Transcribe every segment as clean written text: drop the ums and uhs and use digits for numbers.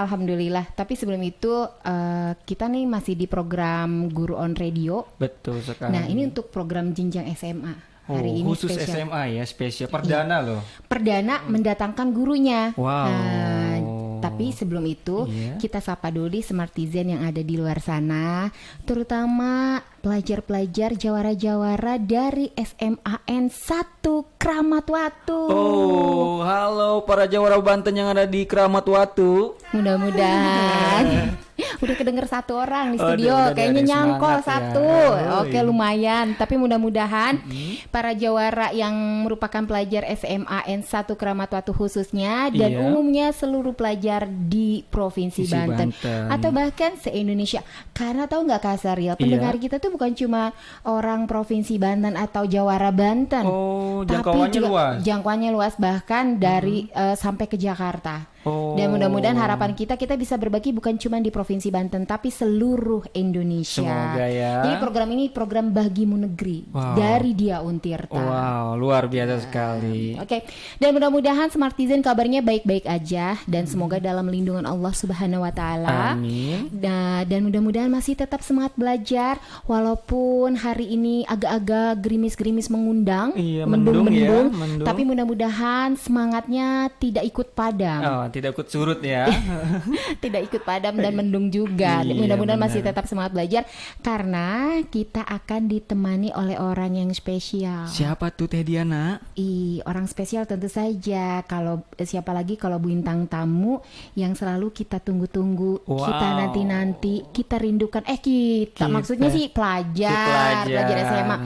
alhamdulillah. Tapi sebelum itu kita nih masih di program Guru on Radio. Betul sekali. Nah, ini untuk program jenjang SMA. Hari ini khusus spesial. SMA ya, spesial perdana loh. Perdana mendatangkan gurunya. Wow. Nah, tapi sebelum itu kita sapa dulu di Smartizen yang ada di luar sana, terutama pelajar-pelajar jawara-jawara dari SMAN 1 Kramat Watu. Oh, halo para jawara Banten yang ada di Kramat Watu. Mudah-mudahan udah kedenger satu orang di studio, kayaknya nyangkol satu. Ya. Oke, lumayan. Tapi mudah-mudahan para jawara yang merupakan pelajar SMAN 1 Kramat Watu khususnya dan umumnya seluruh pelajar di Provinsi Banten atau bahkan se-Indonesia. Karena tahu nggak Kak Saril, pendengar kita tuh bukan cuma orang Provinsi Banten atau jawara Banten. Oh, tapi jangkauannya juga luas. Jangkauannya luas bahkan dari sampai ke Jakarta. Dan mudah-mudahan harapan kita bisa berbagi bukan cuma di Provinsi Banten tapi seluruh Indonesia. Semoga ya. Jadi program ini program Bagimu Negeri dari Dia Untirta. Wow, luar biasa sekali. Oke. Dan mudah-mudahan Smartizen kabarnya baik-baik aja dan semoga dalam lindungan Allah Subhanahu wa taala. Amin. Dan mudah-mudahan masih tetap semangat belajar walaupun hari ini agak-agak gerimis-gerimis mengundang, mendung-mendung, tapi mudah-mudahan semangatnya tidak ikut padam. Tidak ikut surut ya. Tidak ikut padam dan mendung juga. Mudah-mudahan masih tetap semangat belajar karena kita akan ditemani oleh orang yang spesial. Siapa tuh Teh Diana? Orang spesial tentu saja. Kalau siapa lagi kalau bintang tamu yang selalu kita tunggu-tunggu, kita nanti-nanti, kita rindukan. Kita maksudnya sih pelajar SMA.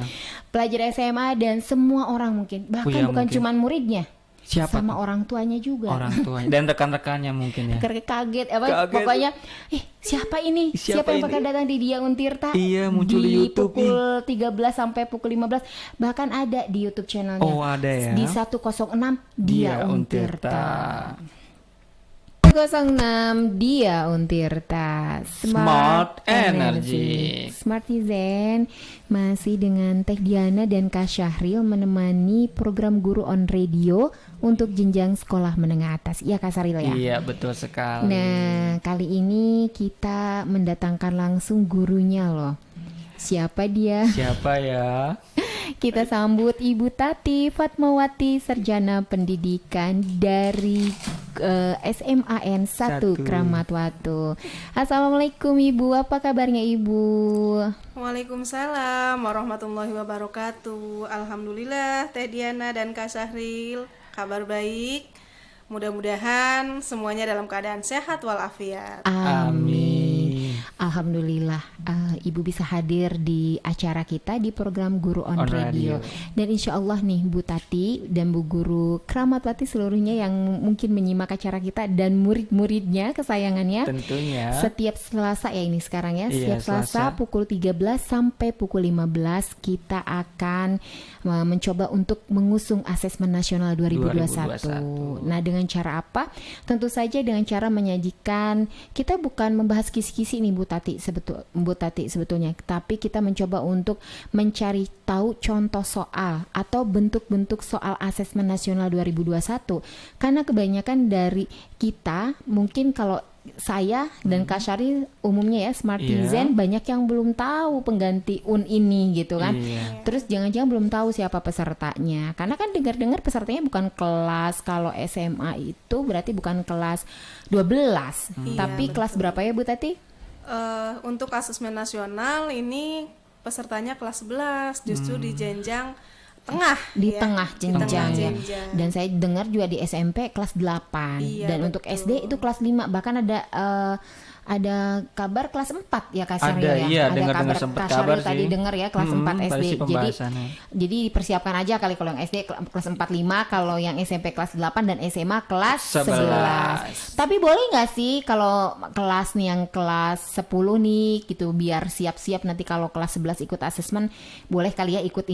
Pelajar SMA dan semua orang mungkin. Bahkan bukan cuma muridnya. Siapa sama orang tuanya juga. Orang tuanya dan rekan-rekannya mungkin ya. Kaget pokoknya siapa ini? Siapa yang bakal datang di Dia Untirta? Iya, muncul di YouTube pukul 13 sampai pukul 15. Bahkan ada di YouTube channelnya. Oh, ada ya. Di 106 Dia Untirta. 106 Dia Untirta. Smart Energy. Smartizen masih dengan Teh Diana dan Kak Syahril menemani program Guru on Radio untuk jenjang sekolah menengah atas. Iya Kak Syahril ya? Iya, betul sekali. Nah, kali ini kita mendatangkan langsung gurunya loh. Siapa dia? Siapa ya? Kita sambut Ibu Tati Fatmawati, Sarjana Pendidikan dari SMAN 1 Kramat Watu. Assalamualaikum Ibu, apa kabarnya Ibu? Waalaikumsalam warahmatullahi wabarakatuh. Alhamdulillah Teh Diana dan Kak Syahril, kabar baik. Mudah-mudahan semuanya dalam keadaan sehat walafiat. Amin. Alhamdulillah Ibu bisa hadir di acara kita di program Guru on Radio. Dan insya Allah nih Bu Tati dan Bu Guru Kramatwati seluruhnya yang mungkin menyimak acara kita dan murid-muridnya kesayangannya tentunya setiap Selasa ya ini sekarang ya, setiap Selasa pukul 13 sampai pukul 15 kita akan mencoba untuk mengusung Asesmen Nasional 2021. Nah, dengan cara apa? Tentu saja dengan cara menyajikan, kita bukan membahas kisi-kisi nih Bu Tati sebetulnya, tapi kita mencoba untuk mencari tahu contoh soal atau bentuk-bentuk soal Asesmen Nasional 2021. Karena kebanyakan dari kita mungkin kalau saya dan Kak Syari umumnya ya Smartizen banyak yang belum tahu pengganti UN ini gitu kan. Terus jangan-jangan belum tahu siapa pesertanya. Karena kan dengar-dengar pesertanya bukan kelas, kalau SMA itu berarti bukan kelas 12, tapi kelas berapa ya Bu Tati? Untuk asesmen nasional ini pesertanya kelas 11, justru di jenjang tengah tengah jenjang ya. Dan saya dengar juga di SMP kelas 8 dan untuk SD itu kelas 5, bahkan ada kabar kelas 4 ya Kak Syaril ya. Ada kabar Kak Syaril tadi dengar ya kelas 4 SD. Jadi dipersiapkan aja kali kalau yang SD kelas 4 5, kalau yang SMP kelas 8 dan SMA kelas 11. Tapi boleh nggak sih kalau kelas nih yang kelas 10 nih gitu biar siap-siap nanti kalau kelas 11 ikut asesmen, boleh kali ya ikut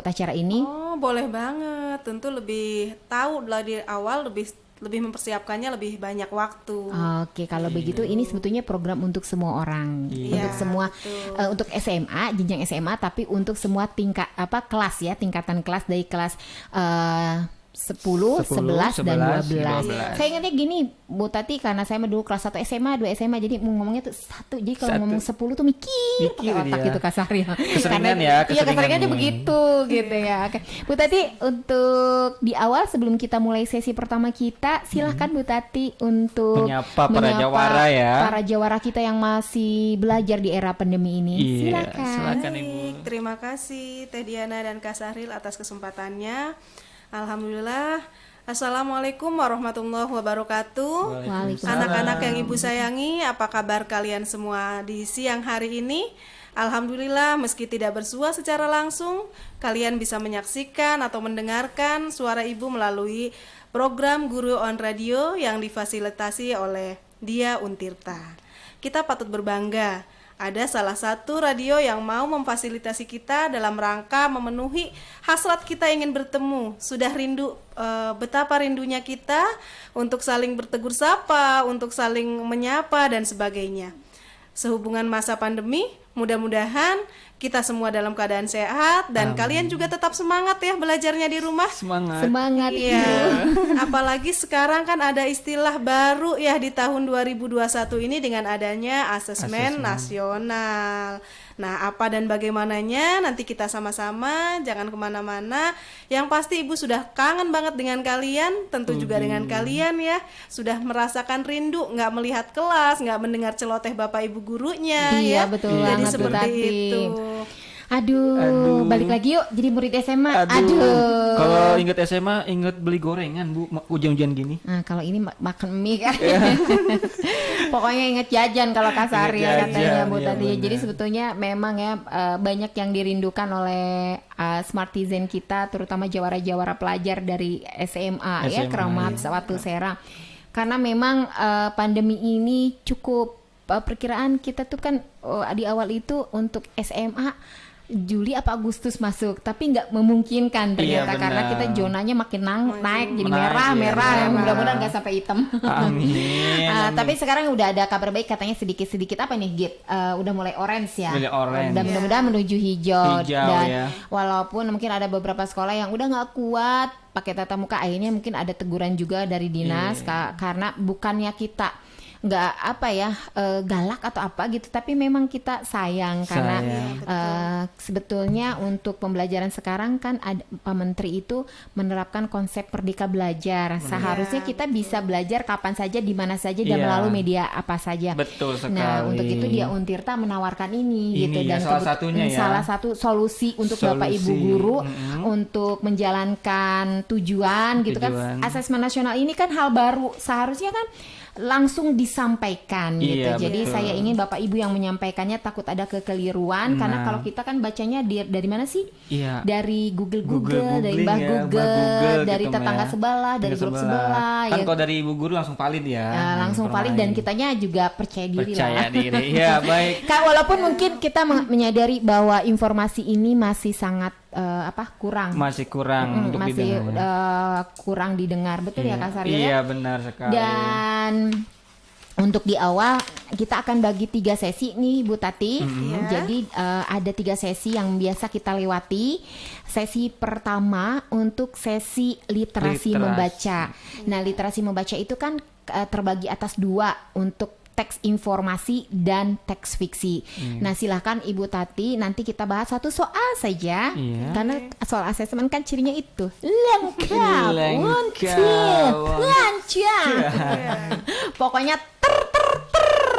acara ini? Oh, boleh banget. Tentu lebih tahu dari awal, lebih mempersiapkannya lebih banyak waktu. Oke, kalau begitu ini sebetulnya program untuk semua orang, untuk semua untuk SMA, jenjang SMA, tapi untuk semua tingkatan kelas ya, tingkatan kelas dari kelas 10, 11, dan 12. 12. Saya ingatnya gini, Bu Tati, karena saya dulu kelas 1 SMA, 2 SMA, jadi ngomongnya tuh 1. Jadi kalau ngomong 10 tuh mikir pakai otak dia. gitu kasarnya. Keseringan ya, Iya, keseringannya nih. begitu gitu ya. Oke. Bu Tati, untuk di awal sebelum kita mulai sesi pertama kita, silahkan Bu Tati untuk menyapa para jawara ya. Para jawara kita yang masih belajar di era pandemi ini. Iya, Silakan. Ibu. Terima kasih Teh Diana dan Kak Sahril atas kesempatannya. Alhamdulillah. Assalamualaikum warahmatullahi wabarakatuh. Waalaikumsalam. Anak-anak yang Ibu sayangi, apa kabar kalian semua di siang hari ini? Alhamdulillah, meski tidak bersua secara langsung, kalian bisa menyaksikan atau mendengarkan suara Ibu melalui program Guru on Radio yang difasilitasi oleh Dia Untirta. Kita patut berbangga. Ada salah satu radio yang mau memfasilitasi kita dalam rangka memenuhi hasrat kita ingin bertemu. Sudah rindu, betapa rindunya kita untuk saling bertegur sapa, untuk saling menyapa dan sebagainya. Sehubungan masa pandemi, mudah-mudahan kita semua dalam keadaan sehat dan kalian juga tetap semangat ya belajarnya di rumah. Semangat. Iya. Apalagi sekarang kan ada istilah baru ya di tahun 2021 ini dengan adanya asesmen nasional. Nah, apa dan bagaimananya nanti kita sama-sama, jangan kemana-mana. Yang pasti Ibu sudah kangen banget dengan kalian, tentu juga dengan kalian ya. Sudah merasakan rindu, nggak melihat kelas, nggak mendengar celoteh Bapak Ibu gurunya. Iya, ya. betul Jadi banget, Bu seperti Tati. itu. Aduh, balik lagi yuk jadi murid SMA. Aduh. Kalau inget SMA, inget beli gorengan Bu, hujan-hujan gini. Nah, kalau ini makan mie kan. Pokoknya inget jajan kalau kasar Inget ya katanya jajan, Bu iya Tati. benar. Jadi sebetulnya memang ya banyak yang dirindukan oleh Smartizen kita, terutama jawara-jawara pelajar dari SMA ya, SMA, Keramat Watu Serang. Karena memang pandemi ini cukup perkiraan kita tuh kan di awal itu untuk SMA Juli apa Agustus masuk, tapi nggak memungkinkan ternyata Iya, karena benar. kita zonanya makin naik jadi Naik, merah, iya. mudah-mudahan nggak sampai hitam. Amin. Tapi sekarang udah ada kabar baik katanya sedikit-sedikit apa nih Git? Udah mulai orange ya. Mulai orange. Dan mudah-mudahan menuju hijau. Hijau, Dan ya. walaupun mungkin ada beberapa sekolah yang udah nggak kuat pakai tatap muka, akhirnya mungkin ada teguran juga dari dinas karena bukannya kita nggak apa ya galak atau apa gitu, tapi memang kita sayang karena sebetulnya untuk pembelajaran sekarang kan ada Pak Menteri itu menerapkan konsep Merdeka Belajar. Seharusnya kita bisa belajar kapan saja, di mana saja dan Iya. melalui media apa saja. Betul sekali. Nah, untuk itu Dia Untirta menawarkan ini gitu ya, dan salah satunya ya. salah satu solusi untuk Bapak Ibu guru untuk menjalankan tujuan gitu kan. Asesmen nasional ini kan hal baru, seharusnya kan langsung disampaikan gitu. Iya, Jadi betul. saya ingin Bapak Ibu yang menyampaikannya takut ada kekeliruan karena kalau kita kan bacanya dari mana sih? Iya. Dari Google, googling dari Mbah ya, Google, Mbah Google dari gitu, tetangga Mbak. sebelah, dari grup sebelah. Kan kalau dari ibu guru langsung valid ya. Langsung valid dan kitanya juga percaya diri percaya lah. diri. Ya, baik. Kak, walaupun mungkin kita menyadari bahwa informasi ini masih sangat kurang. Masih kurang untuk masih didengar. kurang didengar. Betul ya Kak Saril? Iya, benar sekali. Dan untuk di awal kita akan bagi 3 sesi nih Bu Tati. Jadi ada 3 sesi yang biasa kita lewati. Sesi pertama untuk sesi literasi membaca. Nah, literasi membaca itu kan terbagi atas 2 untuk teks informasi dan teks fiksi. Nah, silahkan Ibu Tati, nanti kita bahas satu soal saja. Karena soal asesmen kan cirinya itu lengkap, lancar. Pokoknya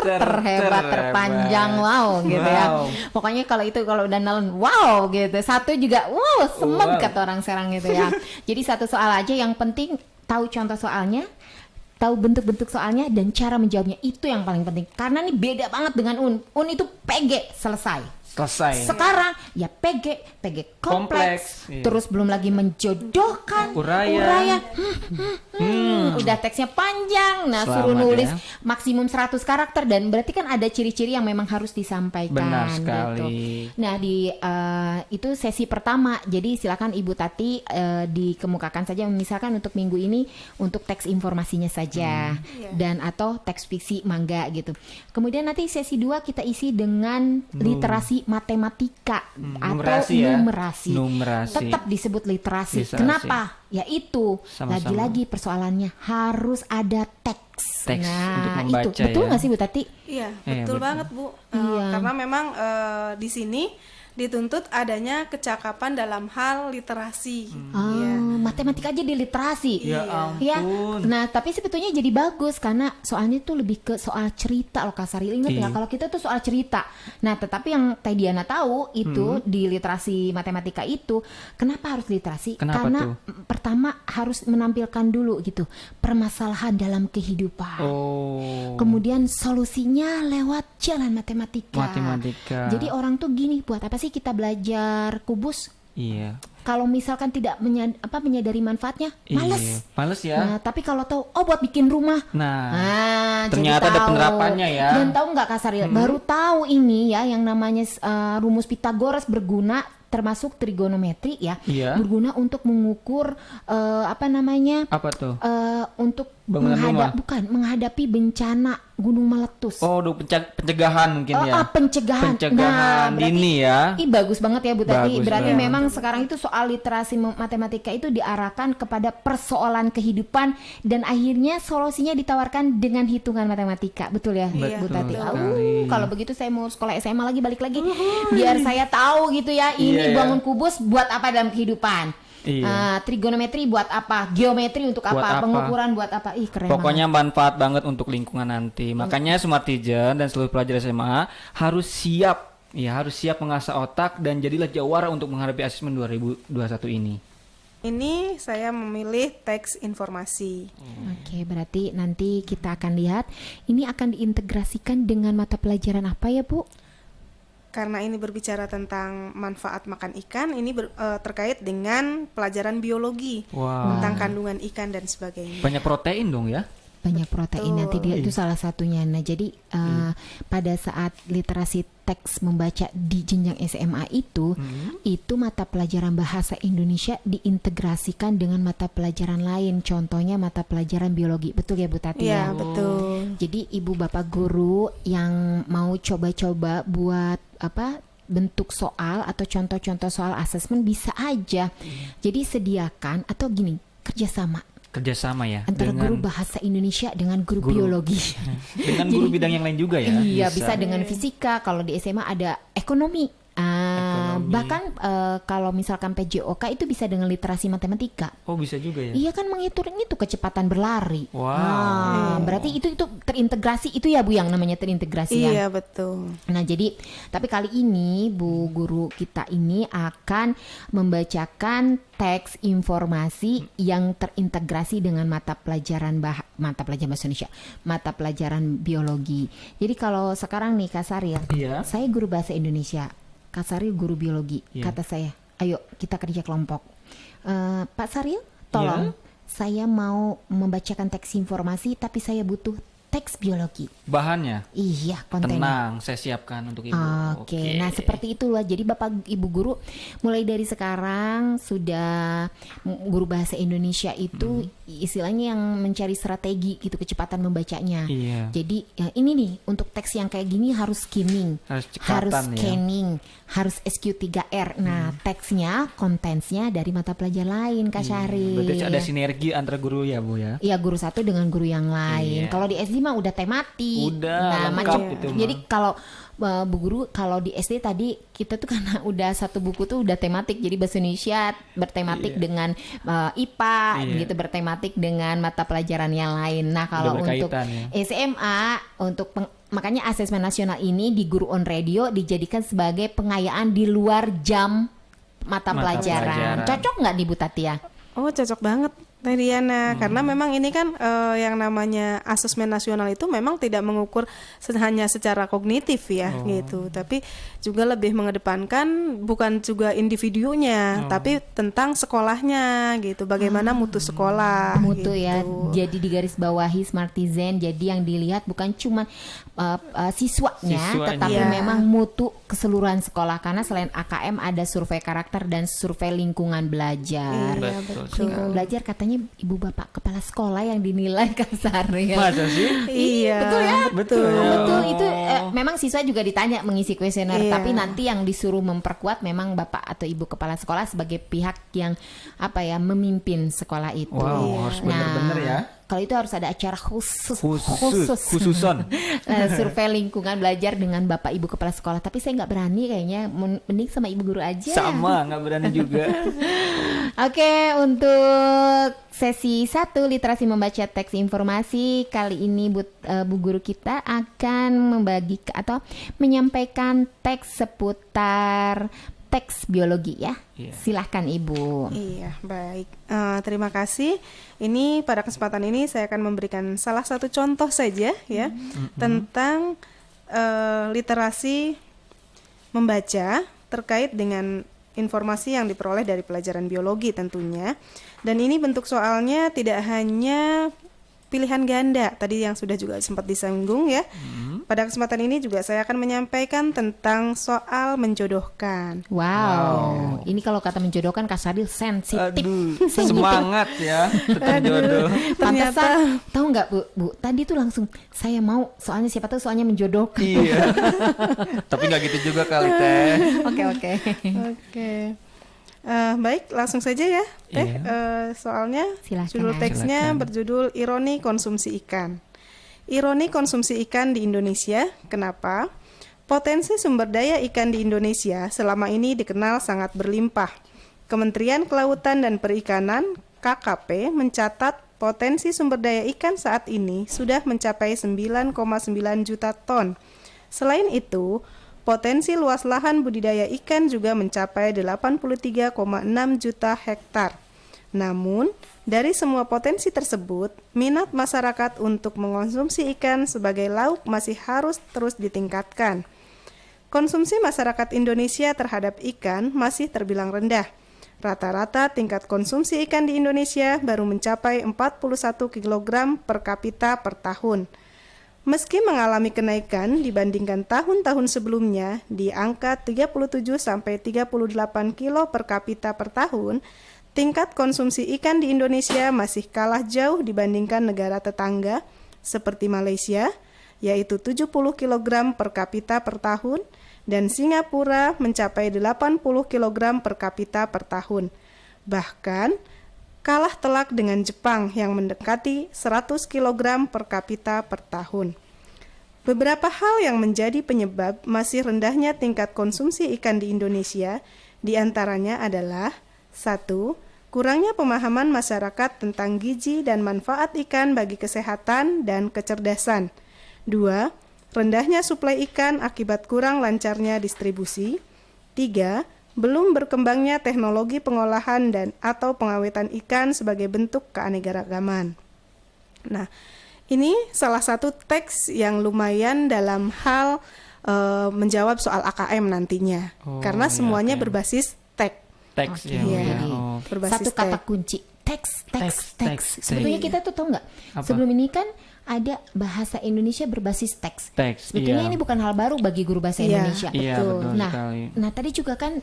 terhebat, terpanjang, wow gitu ya. Pokoknya kalau udah nelen wow gitu. Satu juga wow, semeng kata orang Serang gitu ya. Jadi satu soal aja, yang penting tahu contoh soalnya, tahu bentuk-bentuk soalnya dan cara menjawabnya, itu yang paling penting. Karena ini beda banget dengan UN itu PG selesai. Sekarang ya PG kompleks. Terus belum lagi menjodohkan uraian. Udah teksnya panjang. Nah, suruh nulis maksimum 100 karakter dan berarti kan ada ciri-ciri yang memang harus disampaikan. Benar sekali. Gitu. Nah, itu sesi pertama. Jadi silakan Ibu Tati dikemukakan saja, misalkan untuk minggu ini untuk teks informasinya saja dan atau teks fiksi mangga gitu. Kemudian nanti sesi 2 kita isi dengan literasi matematika numerasi atau ya. numerasi. Numerasi. Tetap disebut literasi. Literasi. Kenapa? Yaitu Sama-sama. lagi-lagi persoalannya harus ada teks. Teks untuk Nah, membaca itu betul ya. nggak sih Bu Tati? Iya, Iya, betul betul. banget Bu. Iya. Karena memang di sini dituntut adanya kecakapan dalam hal literasi. Iya. Matematika aja di literasi. Ya Ya, ampun. nah tapi sebetulnya jadi bagus karena soalnya tuh lebih ke soal cerita loh Kak Sari. Ingat ya Iya. kalau kita tuh soal cerita. Nah tetapi yang Teh Diana tahu itu di literasi matematika itu kenapa harus literasi? Kenapa Karena tuh? pertama harus menampilkan dulu gitu permasalahan dalam kehidupan. Oh. Kemudian solusinya lewat jalan matematika. Matematika. Jadi orang tuh gini, buat apa sih kita belajar kubus? Iya. Kalau misalkan tidak menyadari manfaatnya, males. Iya. Males ya. Nah, tapi kalau tahu, buat bikin rumah. Nah, jadi ternyata ada tahu. penerapannya ya. Dan tahu nggak Kak Saril? Baru tahu ini ya yang namanya rumus Pitagoras berguna termasuk trigonometri ya. Iya. Berguna untuk mengukur Apa tuh? untuk Bangunan rumah? menghadapi bencana gunung meletus. Oh, pencegahan mungkin ya. Pencegahan. Pencegahan berarti- dini ya. Ih, bagus banget ya Bu Tati. Bagus Berarti banget. memang sekarang itu soal literasi matematika itu diarahkan kepada persoalan kehidupan dan akhirnya solusinya ditawarkan dengan hitungan matematika. Betul ya Iya, Bu Tati? betul sekali. Kalau begitu saya mau sekolah SMA lagi balik lagi biar saya tahu gitu ya ini Iya, iya. bangun kubus buat apa dalam kehidupan. Iya. Trigonometri buat apa? Geometri untuk Buat apa? apa? Pengukuran buat apa? Ih keren Pokoknya banget. manfaat banget untuk lingkungan nanti. Makanya Smartizen dan seluruh pelajar SMA harus siap mengasah otak dan jadilah jawara untuk menghadapi asesmen 2021 ini. Ini saya memilih teks informasi. Oke, berarti nanti kita akan lihat ini akan diintegrasikan dengan mata pelajaran apa ya, Bu? Karena ini berbicara tentang manfaat makan ikan, ini terkait dengan pelajaran biologi Wow. tentang kandungan ikan dan sebagainya. Banyak protein dong ya. Banyak protein nanti dia itu salah satunya. Nah, jadi pada saat literasi teks membaca di jenjang SMA itu mata pelajaran bahasa Indonesia diintegrasikan dengan mata pelajaran lain. Contohnya mata pelajaran biologi. Betul ya Bu Tati ya? Iya, betul. Jadi ibu bapak guru yang mau coba-coba buat bentuk soal atau contoh-contoh soal asesmen bisa aja. Jadi sediakan atau gini, kerjasama Ya. antara guru bahasa Indonesia dengan guru biologi. Dengan guru bidang yang lain juga ya. Iya, bisa dengan fisika. Kalau di SMA ada ekonomi. Bahkan kalau misalkan PJOK itu bisa dengan literasi matematika. Oh, bisa juga ya. Iya kan menghitung itu kecepatan berlari. Wow. Berarti itu terintegrasi itu ya Bu yang namanya terintegrasi ya. Iya, betul. Nah jadi tapi kali ini Bu guru kita ini akan membacakan teks informasi yang terintegrasi dengan mata pelajaran bahasa Indonesia, mata pelajaran biologi. Jadi kalau sekarang nih Kak Saril, Iya. saya guru bahasa Indonesia, Kak Saril guru biologi. Iya. Kata saya, ayo kita kerja kelompok. Pak Saril, tolong saya mau membacakan teks informasi tapi saya butuh teks biologi. Bahannya. Iya, kontennya. Tenang, saya siapkan untuk Ibu. Oke, nah seperti itulah. Jadi Bapak Ibu guru mulai dari sekarang sudah guru bahasa Indonesia itu istilahnya yang mencari strategi gitu kecepatan membacanya. Iya. Jadi ya ini nih untuk teks yang kayak gini harus skimming, Harus cekatan harus ya. scanning, harus SQ3R. Nah, teksnya, kontensnya dari mata pelajaran lain Kak Syari. Berarti ada sinergi antara guru ya, Bu ya. Iya, guru satu dengan guru yang lain. Iya. Kalau di SD mah udah tematik. Udah, lengkap macam. gitu mah. Jadi kalau Bu guru kalau di SD tadi kita tuh karena udah satu buku tuh udah tematik. Jadi bahasa Indonesia bertematik dengan IPA gitu, bertematik dengan mata pelajaran yang lain. Nah, kalau untuk berkaitan ya. SMA untuk makanya asesmen nasional ini di Guru on Radio dijadikan sebagai pengayaan di luar jam mata pelajaran. Cocok nggak di Bu Tati ya? Oh, cocok banget Teh Diana, karena memang ini kan yang namanya asesmen nasional itu memang tidak mengukur hanya secara kognitif ya gitu, tapi juga lebih mengedepankan bukan juga individunya, tapi tentang sekolahnya gitu, bagaimana mutu sekolah. Mutu gitu. ya, jadi digarisbawahi Smartizen. Jadi yang dilihat bukan cuma siswanya, tetapi Iya. memang mutu keseluruhan sekolah. Karena selain AKM ada survei karakter dan survei lingkungan belajar. Iya, Betul. Lingkungan belajar katanya ibu bapak kepala sekolah yang dinilai kasar ya. Masa sih? Iya, Betul ya, Betul. Betul, itu memang siswa juga ditanya mengisi kuesioner, Iya. tapi nanti yang disuruh memperkuat memang Bapak atau Ibu kepala sekolah sebagai pihak yang memimpin sekolah itu. Wow, harus benar-benar ya. Kalau itu harus ada acara Khususon. survei lingkungan belajar dengan Bapak Ibu kepala sekolah. Tapi saya nggak berani kayaknya, mending sama Ibu guru aja. Sama, nggak berani juga. Oke, untuk sesi 1 literasi membaca teks informasi kali ini Bu guru kita akan membagi atau menyampaikan teks seputar teks biologi ya. Iya. Silahkan Ibu. Iya, baik. Terima kasih. Ini pada kesempatan ini saya akan memberikan salah satu contoh saja ya tentang literasi membaca terkait dengan informasi yang diperoleh dari pelajaran biologi tentunya. Dan ini bentuk soalnya tidak hanya pilihan ganda tadi yang sudah juga sempat disinggung ya. Pada kesempatan ini juga saya akan menyampaikan tentang soal menjodohkan. Wow. Ini kalau kata menjodohkan Kak Sadil sensitif. Aduh, semangat ya tentang jodoh. Pantesan, tahu nggak Bu? Tadi tuh langsung saya mau, soalnya siapa tahu soalnya menjodohkan. Iya. Tapi nggak gitu juga kali Teh. Oke. Oke. Baik, langsung saja ya, Teh. Iya. Soalnya Silakan. judul teksnya Silakan. berjudul Ironi Konsumsi Ikan. Ironi konsumsi ikan di Indonesia. Kenapa? Potensi sumber daya ikan di Indonesia selama ini dikenal sangat berlimpah. Kementerian Kelautan dan Perikanan (KKP) mencatat potensi sumber daya ikan saat ini sudah mencapai 9,9 juta ton. Selain itu, potensi luas lahan budidaya ikan juga mencapai 83,6 juta hektar. Namun, dari semua potensi tersebut, minat masyarakat untuk mengonsumsi ikan sebagai lauk masih harus terus ditingkatkan. Konsumsi masyarakat Indonesia terhadap ikan masih terbilang rendah. Rata-rata tingkat konsumsi ikan di Indonesia baru mencapai 41 kg per kapita per tahun. Meski mengalami kenaikan dibandingkan tahun-tahun sebelumnya di angka 37-38 kilo per kapita per tahun, tingkat konsumsi ikan di Indonesia masih kalah jauh dibandingkan negara tetangga seperti Malaysia, yaitu 70 kg per kapita per tahun, dan Singapura mencapai 80 kg per kapita per tahun. Bahkan, kalah telak dengan Jepang yang mendekati 100 kg per kapita per tahun. Beberapa hal yang menjadi penyebab masih rendahnya tingkat konsumsi ikan di Indonesia, diantaranya adalah 1. Kurangnya pemahaman masyarakat tentang gizi dan manfaat ikan bagi kesehatan dan kecerdasan. 2. Rendahnya suplai ikan akibat kurang lancarnya distribusi. 3. Belum berkembangnya teknologi pengolahan dan atau pengawetan ikan sebagai bentuk keanekaragaman. Nah, ini salah satu teks yang lumayan dalam hal menjawab soal AKM nantinya. Karena semuanya berbasis teks. Teks Oke. ya. Iya. Oh. Satu kata kunci, teks. Sebetulnya kita tuh tahu nggak? Sebelum ini kan ada bahasa Indonesia berbasis teks. Sebetulnya ini bukan hal baru bagi guru bahasa Indonesia. Iya, betul Nah, sekali. tadi juga kan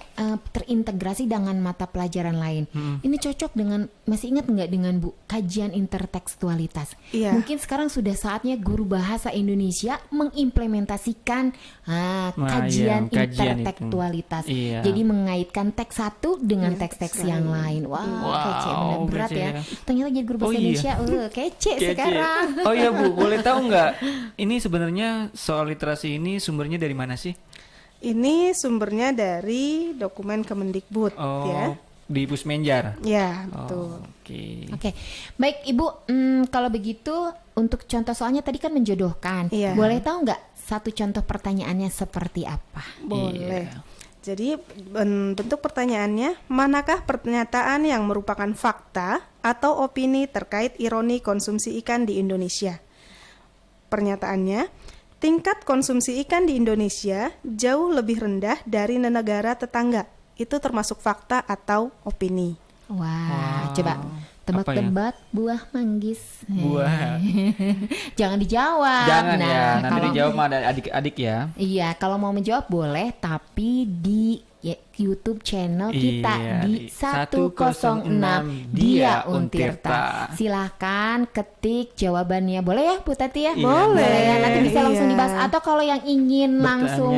terintegrasi dengan mata pelajaran lain. Ini cocok dengan, masih ingat nggak dengan Bu, kajian intertekstualitas? Iya. Mungkin sekarang sudah saatnya guru bahasa Indonesia mengimplementasikan kajian intertekstualitas. Iya. Jadi mengaitkan teks satu dengan teks-teks yang lain. Wah, kece, benar berat kece ya. ya. Ternyata jadi guru bahasa Indonesia, kece sekarang. Oh iya Bu, boleh tahu nggak? Ini sebenarnya soal literasi ini sumbernya dari mana sih? Ini sumbernya dari dokumen Kemendikbud ya. Di Pusmenjar. Ya, betul. Oke. Baik Ibu, kalau begitu untuk contoh soalnya tadi kan menjodohkan. Iya. Boleh tahu nggak satu contoh pertanyaannya seperti apa? Boleh. Jadi bentuk pertanyaannya, manakah pernyataan yang merupakan fakta atau opini terkait ironi konsumsi ikan di Indonesia? Pernyataannya, tingkat konsumsi ikan di Indonesia jauh lebih rendah dari negara tetangga. Itu termasuk fakta atau opini. Wah, coba tebak-tebak buah manggis. Buah. Jangan dijawab. Jangan ya, nanti kalau- dijawab sama ada adik-adik ya. Iya, kalau mau menjawab boleh, tapi di YouTube channel kita Iya, di di 106 Dia Untirta. Silahkan ketik jawabannya. Boleh ya Bu Tati ya? Boleh. Ya. Nanti bisa bebas. Atau kalau yang ingin langsung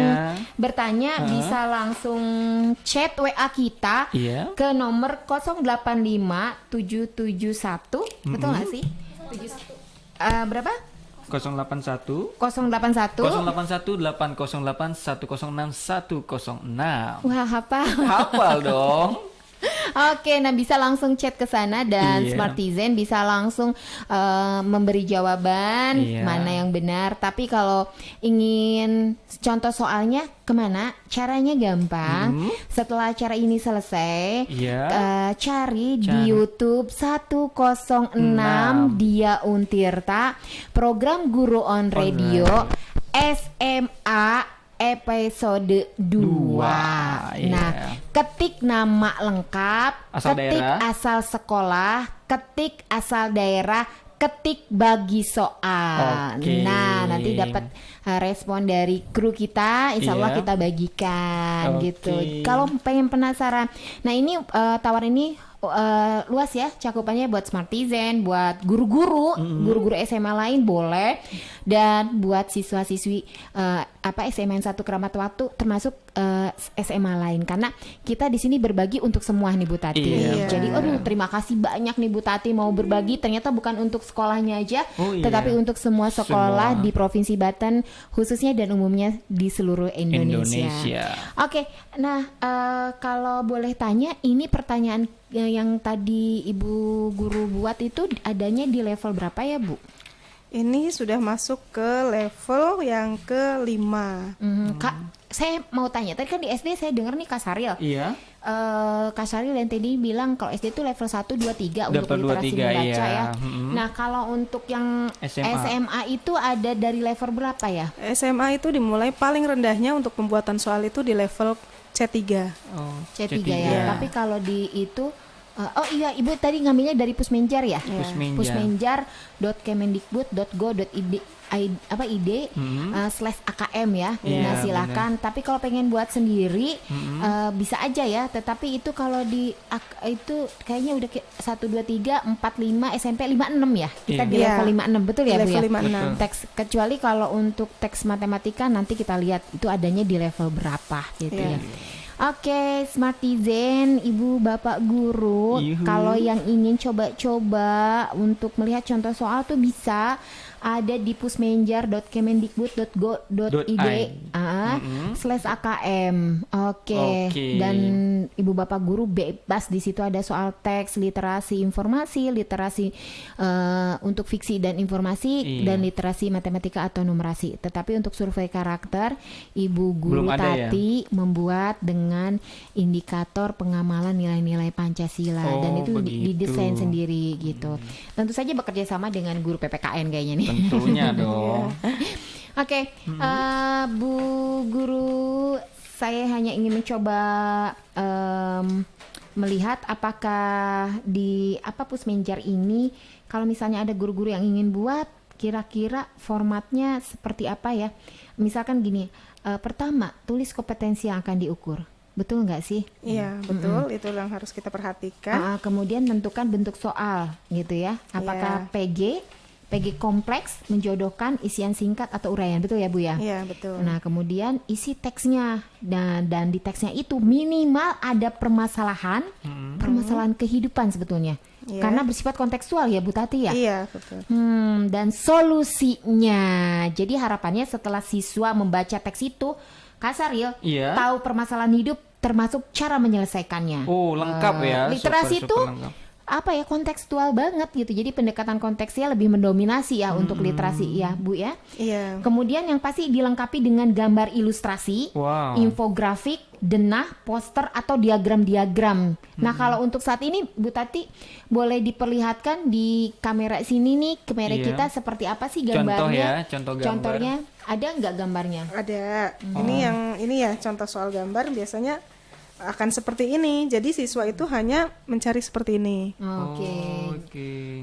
bertanya bisa langsung chat WA kita ke nomor 085771. Betul nggak sih? Berapa? 081 806 Wah, hafal dong. Oke, nah bisa langsung chat ke sana dan Smartizen bisa langsung memberi jawaban mana yang benar. Tapi kalau ingin contoh soalnya kemana? Caranya gampang. Setelah acara ini selesai, cari di YouTube 106 Dia Untirta, program Guru on Radio SMA episode 2. Nah, ketik nama lengkap, ketik asal sekolah, ketik asal daerah, ketik bagi soal. Nah, nanti dapat respon dari kru kita, insya Allah kita bagikan gitu. Kalau pengen penasaran, nah ini tawaran ini luas ya cakupannya buat Smartizen, buat guru-guru SMA lain boleh, dan buat siswa-siswi SMA 1 Keramat Waktu termasuk SMA lain, karena kita di sini berbagi untuk semua nih Bu Tati. Jadi terima kasih banyak nih Bu Tati mau berbagi, ternyata bukan untuk sekolahnya aja tetapi untuk semua sekolah di Provinsi Banten khususnya dan umumnya di seluruh Indonesia. Oke, nah kalau boleh tanya, ini pertanyaan yang tadi Ibu Guru buat itu adanya di level berapa ya Bu? Ini sudah masuk ke level yang ke-5. Kak, saya mau tanya, tadi kan di SD saya dengar nih Kak Saril. Kak Saril dan tadi bilang kalau SD itu level 1, 2, 3 untuk literasi membaca ya. Nah, kalau untuk yang SMA itu ada dari level berapa ya? SMA itu dimulai paling rendahnya untuk pembuatan soal itu di level C3. C3 ya. Tapi kalau di itu Ibu tadi ngambilnya dari Pusmenjar ya? Pusmenjar.kemendikbud.go.id /AKM ya. Nah, silakan. Tapi kalau pengen buat sendiri bisa aja ya. Tetapi itu kalau di itu kayaknya udah 1, 2, 3, 4, 5 SMP 56 ya. Kita di level 56 betul ya Bu ya? Teks, kecuali kalau untuk teks matematika nanti kita lihat itu adanya di level berapa gitu ya. Oke, Smartizen, Ibu Bapak Guru, kalau yang ingin coba-coba untuk melihat contoh soal tuh bisa ada di pusmenjar.kemendikbud.go.id /AKM. Oke. Dan Ibu Bapak Guru bebas, di situ ada soal teks, literasi informasi, literasi untuk fiksi dan informasi, dan literasi matematika atau numerasi. Tetapi untuk survei karakter, Ibu Guru Tati membuat dengan indikator pengamalan nilai-nilai Pancasila, dan itu didesain sendiri gitu. Tentu saja bekerja sama dengan guru PPKN kayaknya nih. Tentunya dong. Oke, Bu Guru, saya hanya ingin mencoba melihat apakah di Pusmenjar ini kalau misalnya ada guru-guru yang ingin buat, kira-kira formatnya seperti apa ya? Misalkan gini, pertama tulis kompetensi yang akan diukur. Betul nggak sih? Iya, betul. Itu yang harus kita perhatikan. Kemudian tentukan bentuk soal gitu ya. Apakah PG kompleks, menjodohkan, isian singkat atau uraian, betul ya Bu ya? Iya, betul. Nah, kemudian isi teksnya, dan di teksnya itu minimal ada permasalahan kehidupan sebetulnya. Karena bersifat kontekstual ya Bu Tati ya? Iya, betul. Dan solusinya. Jadi harapannya setelah siswa membaca teks itu, Kak Saril tahu permasalahan hidup termasuk cara menyelesaikannya. Lengkap ya. Literasi itu kontekstual banget gitu. Jadi pendekatan konteksnya lebih mendominasi ya untuk literasi ya Bu ya. Iya. Kemudian yang pasti dilengkapi dengan gambar ilustrasi, infografik, denah, poster atau diagram-diagram. Nah, kalau untuk saat ini Bu Tati boleh diperlihatkan di kamera sini nih, kamera kita seperti apa sih gambarnya? Contoh gambar. Contohnya ada nggak gambarnya? Ada. Ini ya contoh soal gambar biasanya akan seperti ini. Jadi siswa itu hanya mencari seperti ini.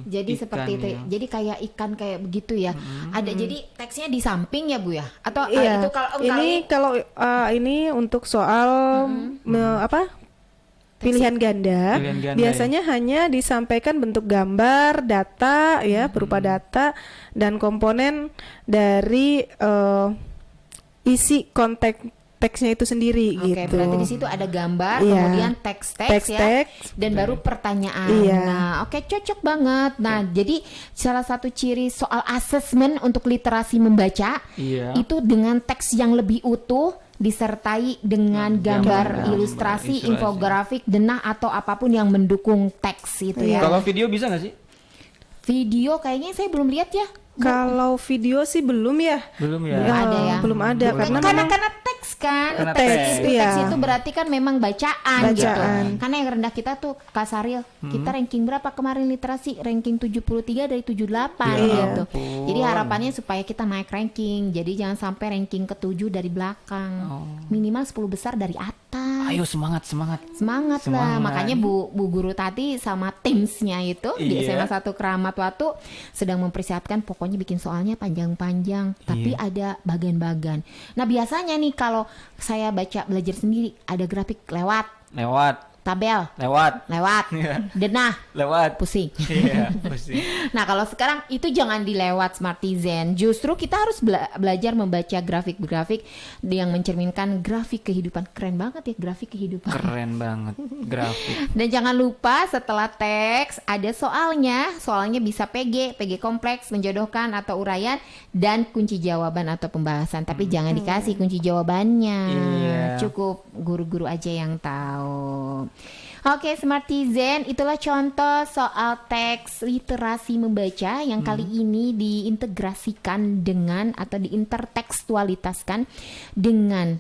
Jadi ikan seperti itu. Jadi kayak ikan kayak begitu ya. Ada, jadi teksnya di samping ya Bu ya? Atau iya. Itu kalau ini untuk soal pilihan ganda. Biasanya hanya disampaikan bentuk gambar, data ya, berupa data dan komponen dari isi konteks teksnya itu sendiri gitu. Oke, berarti di situ ada gambar, kemudian teks ya, dan baru pertanyaan. Nah, oke, cocok banget. Nah, jadi salah satu ciri soal asesmen untuk literasi membaca itu dengan teks yang lebih utuh disertai dengan gambar, ilustrasi, infografik, denah atau apapun yang mendukung teks itu ya. Kalau video bisa nggak sih? Video kayaknya saya belum lihat ya. Kalau video sih belum ya. Belum ya. Belum ada karena teks kan. Karena Teks itu berarti kan memang bacaan. Gitu. Karena yang rendah kita tuh Kasaril, kita ranking berapa kemarin literasi? Ranking 73 dari 78 gitu. Jadi harapannya supaya kita naik ranking. Jadi jangan sampai ranking ke-7 dari belakang. Minimal 10 besar dari atas. Ayo semangat. Semangat lah. Makanya Bu Guru Tati sama timsnya itu di SMA 1 Keramat Watu sedang mempersiapkan, pokoknya bikin soalnya panjang-panjang, tapi ada bagan-bagan. Nah biasanya nih kalau saya belajar sendiri ada grafik lewat, tabel lewat, denah lewat, pusing. Pusing. Nah kalau sekarang itu jangan dilewat Smartizen, justru kita harus belajar membaca grafik-grafik yang mencerminkan grafik kehidupan. Keren banget ya grafik kehidupan. Keren banget grafik. Dan jangan lupa setelah teks ada soalnya bisa PG kompleks, menjodohkan atau uraian, dan kunci jawaban atau pembahasan. Tapi jangan dikasih kunci jawabannya. Cukup guru-guru aja yang tahu. Oke, Smartizen, itulah contoh soal teks literasi membaca yang kali ini diintegrasikan dengan atau diintertekstualitaskan dengan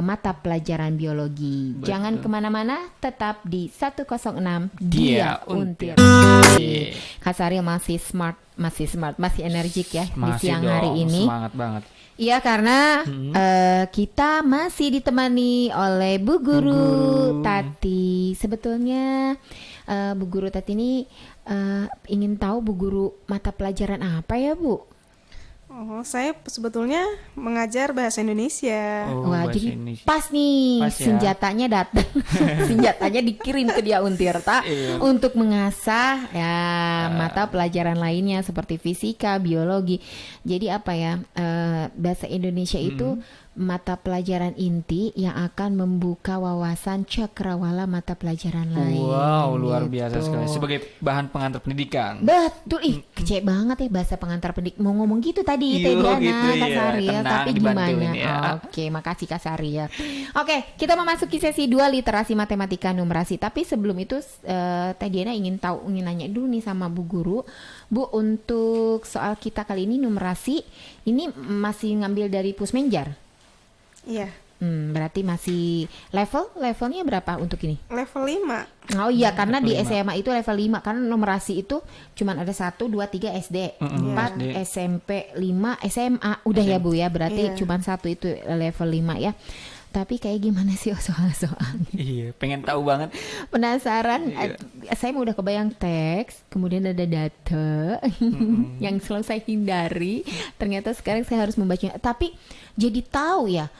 mata pelajaran biologi. Betul. Jangan kemana-mana, tetap di 106 Dia Untir. Kasaril masih smart, masih energik ya di siang hari ini. Semangat banget. Iya, karena kita masih ditemani oleh Bu Guru Tati. Sebetulnya Bu Guru Tati ini ingin tahu Bu Guru mata pelajaran apa ya Bu? Saya sebetulnya mengajar bahasa Indonesia. Wah, jadi Indonesia. Pas nih senjatanya datang, senjatanya dikirim ke Dia Untir untuk mengasah mata pelajaran lainnya seperti fisika, biologi. Jadi apa ya, bahasa Indonesia itu mata pelajaran inti yang akan membuka wawasan cakrawala mata pelajaran lain. Wow, luar biasa sekali. Sebagai bahan pengantar pendidikan. Betul, kece banget ya bahasa pengantar pendidik. Mau ngomong gitu tadi Teh Diana, Kasaril, tapi gimana? Oke, makasih Kasaril. Oke, kita memasuki sesi 2 literasi matematika numerasi. Tapi sebelum itu Teh Diana ingin nanya dulu nih sama Bu Guru. Bu, untuk soal kita kali ini numerasi, ini masih ngambil dari Pusmenjar? Iya. Berarti masih levelnya berapa untuk ini? Level 5. Oh iya, karena di SMA itu level 5. Karena numerasi itu cuma ada 1, 2, 3 SD, 4 SMP, 5 SMA. Udah ya Bu ya, berarti cuma 1 itu level 5 ya. Tapi kayak gimana sih soal-soalnya? Iya, pengen tahu banget. Penasaran. Saya udah kebayang teks, kemudian ada data yang selalu saya hindari. Ternyata sekarang saya harus membacanya. Tapi jadi tahu ya,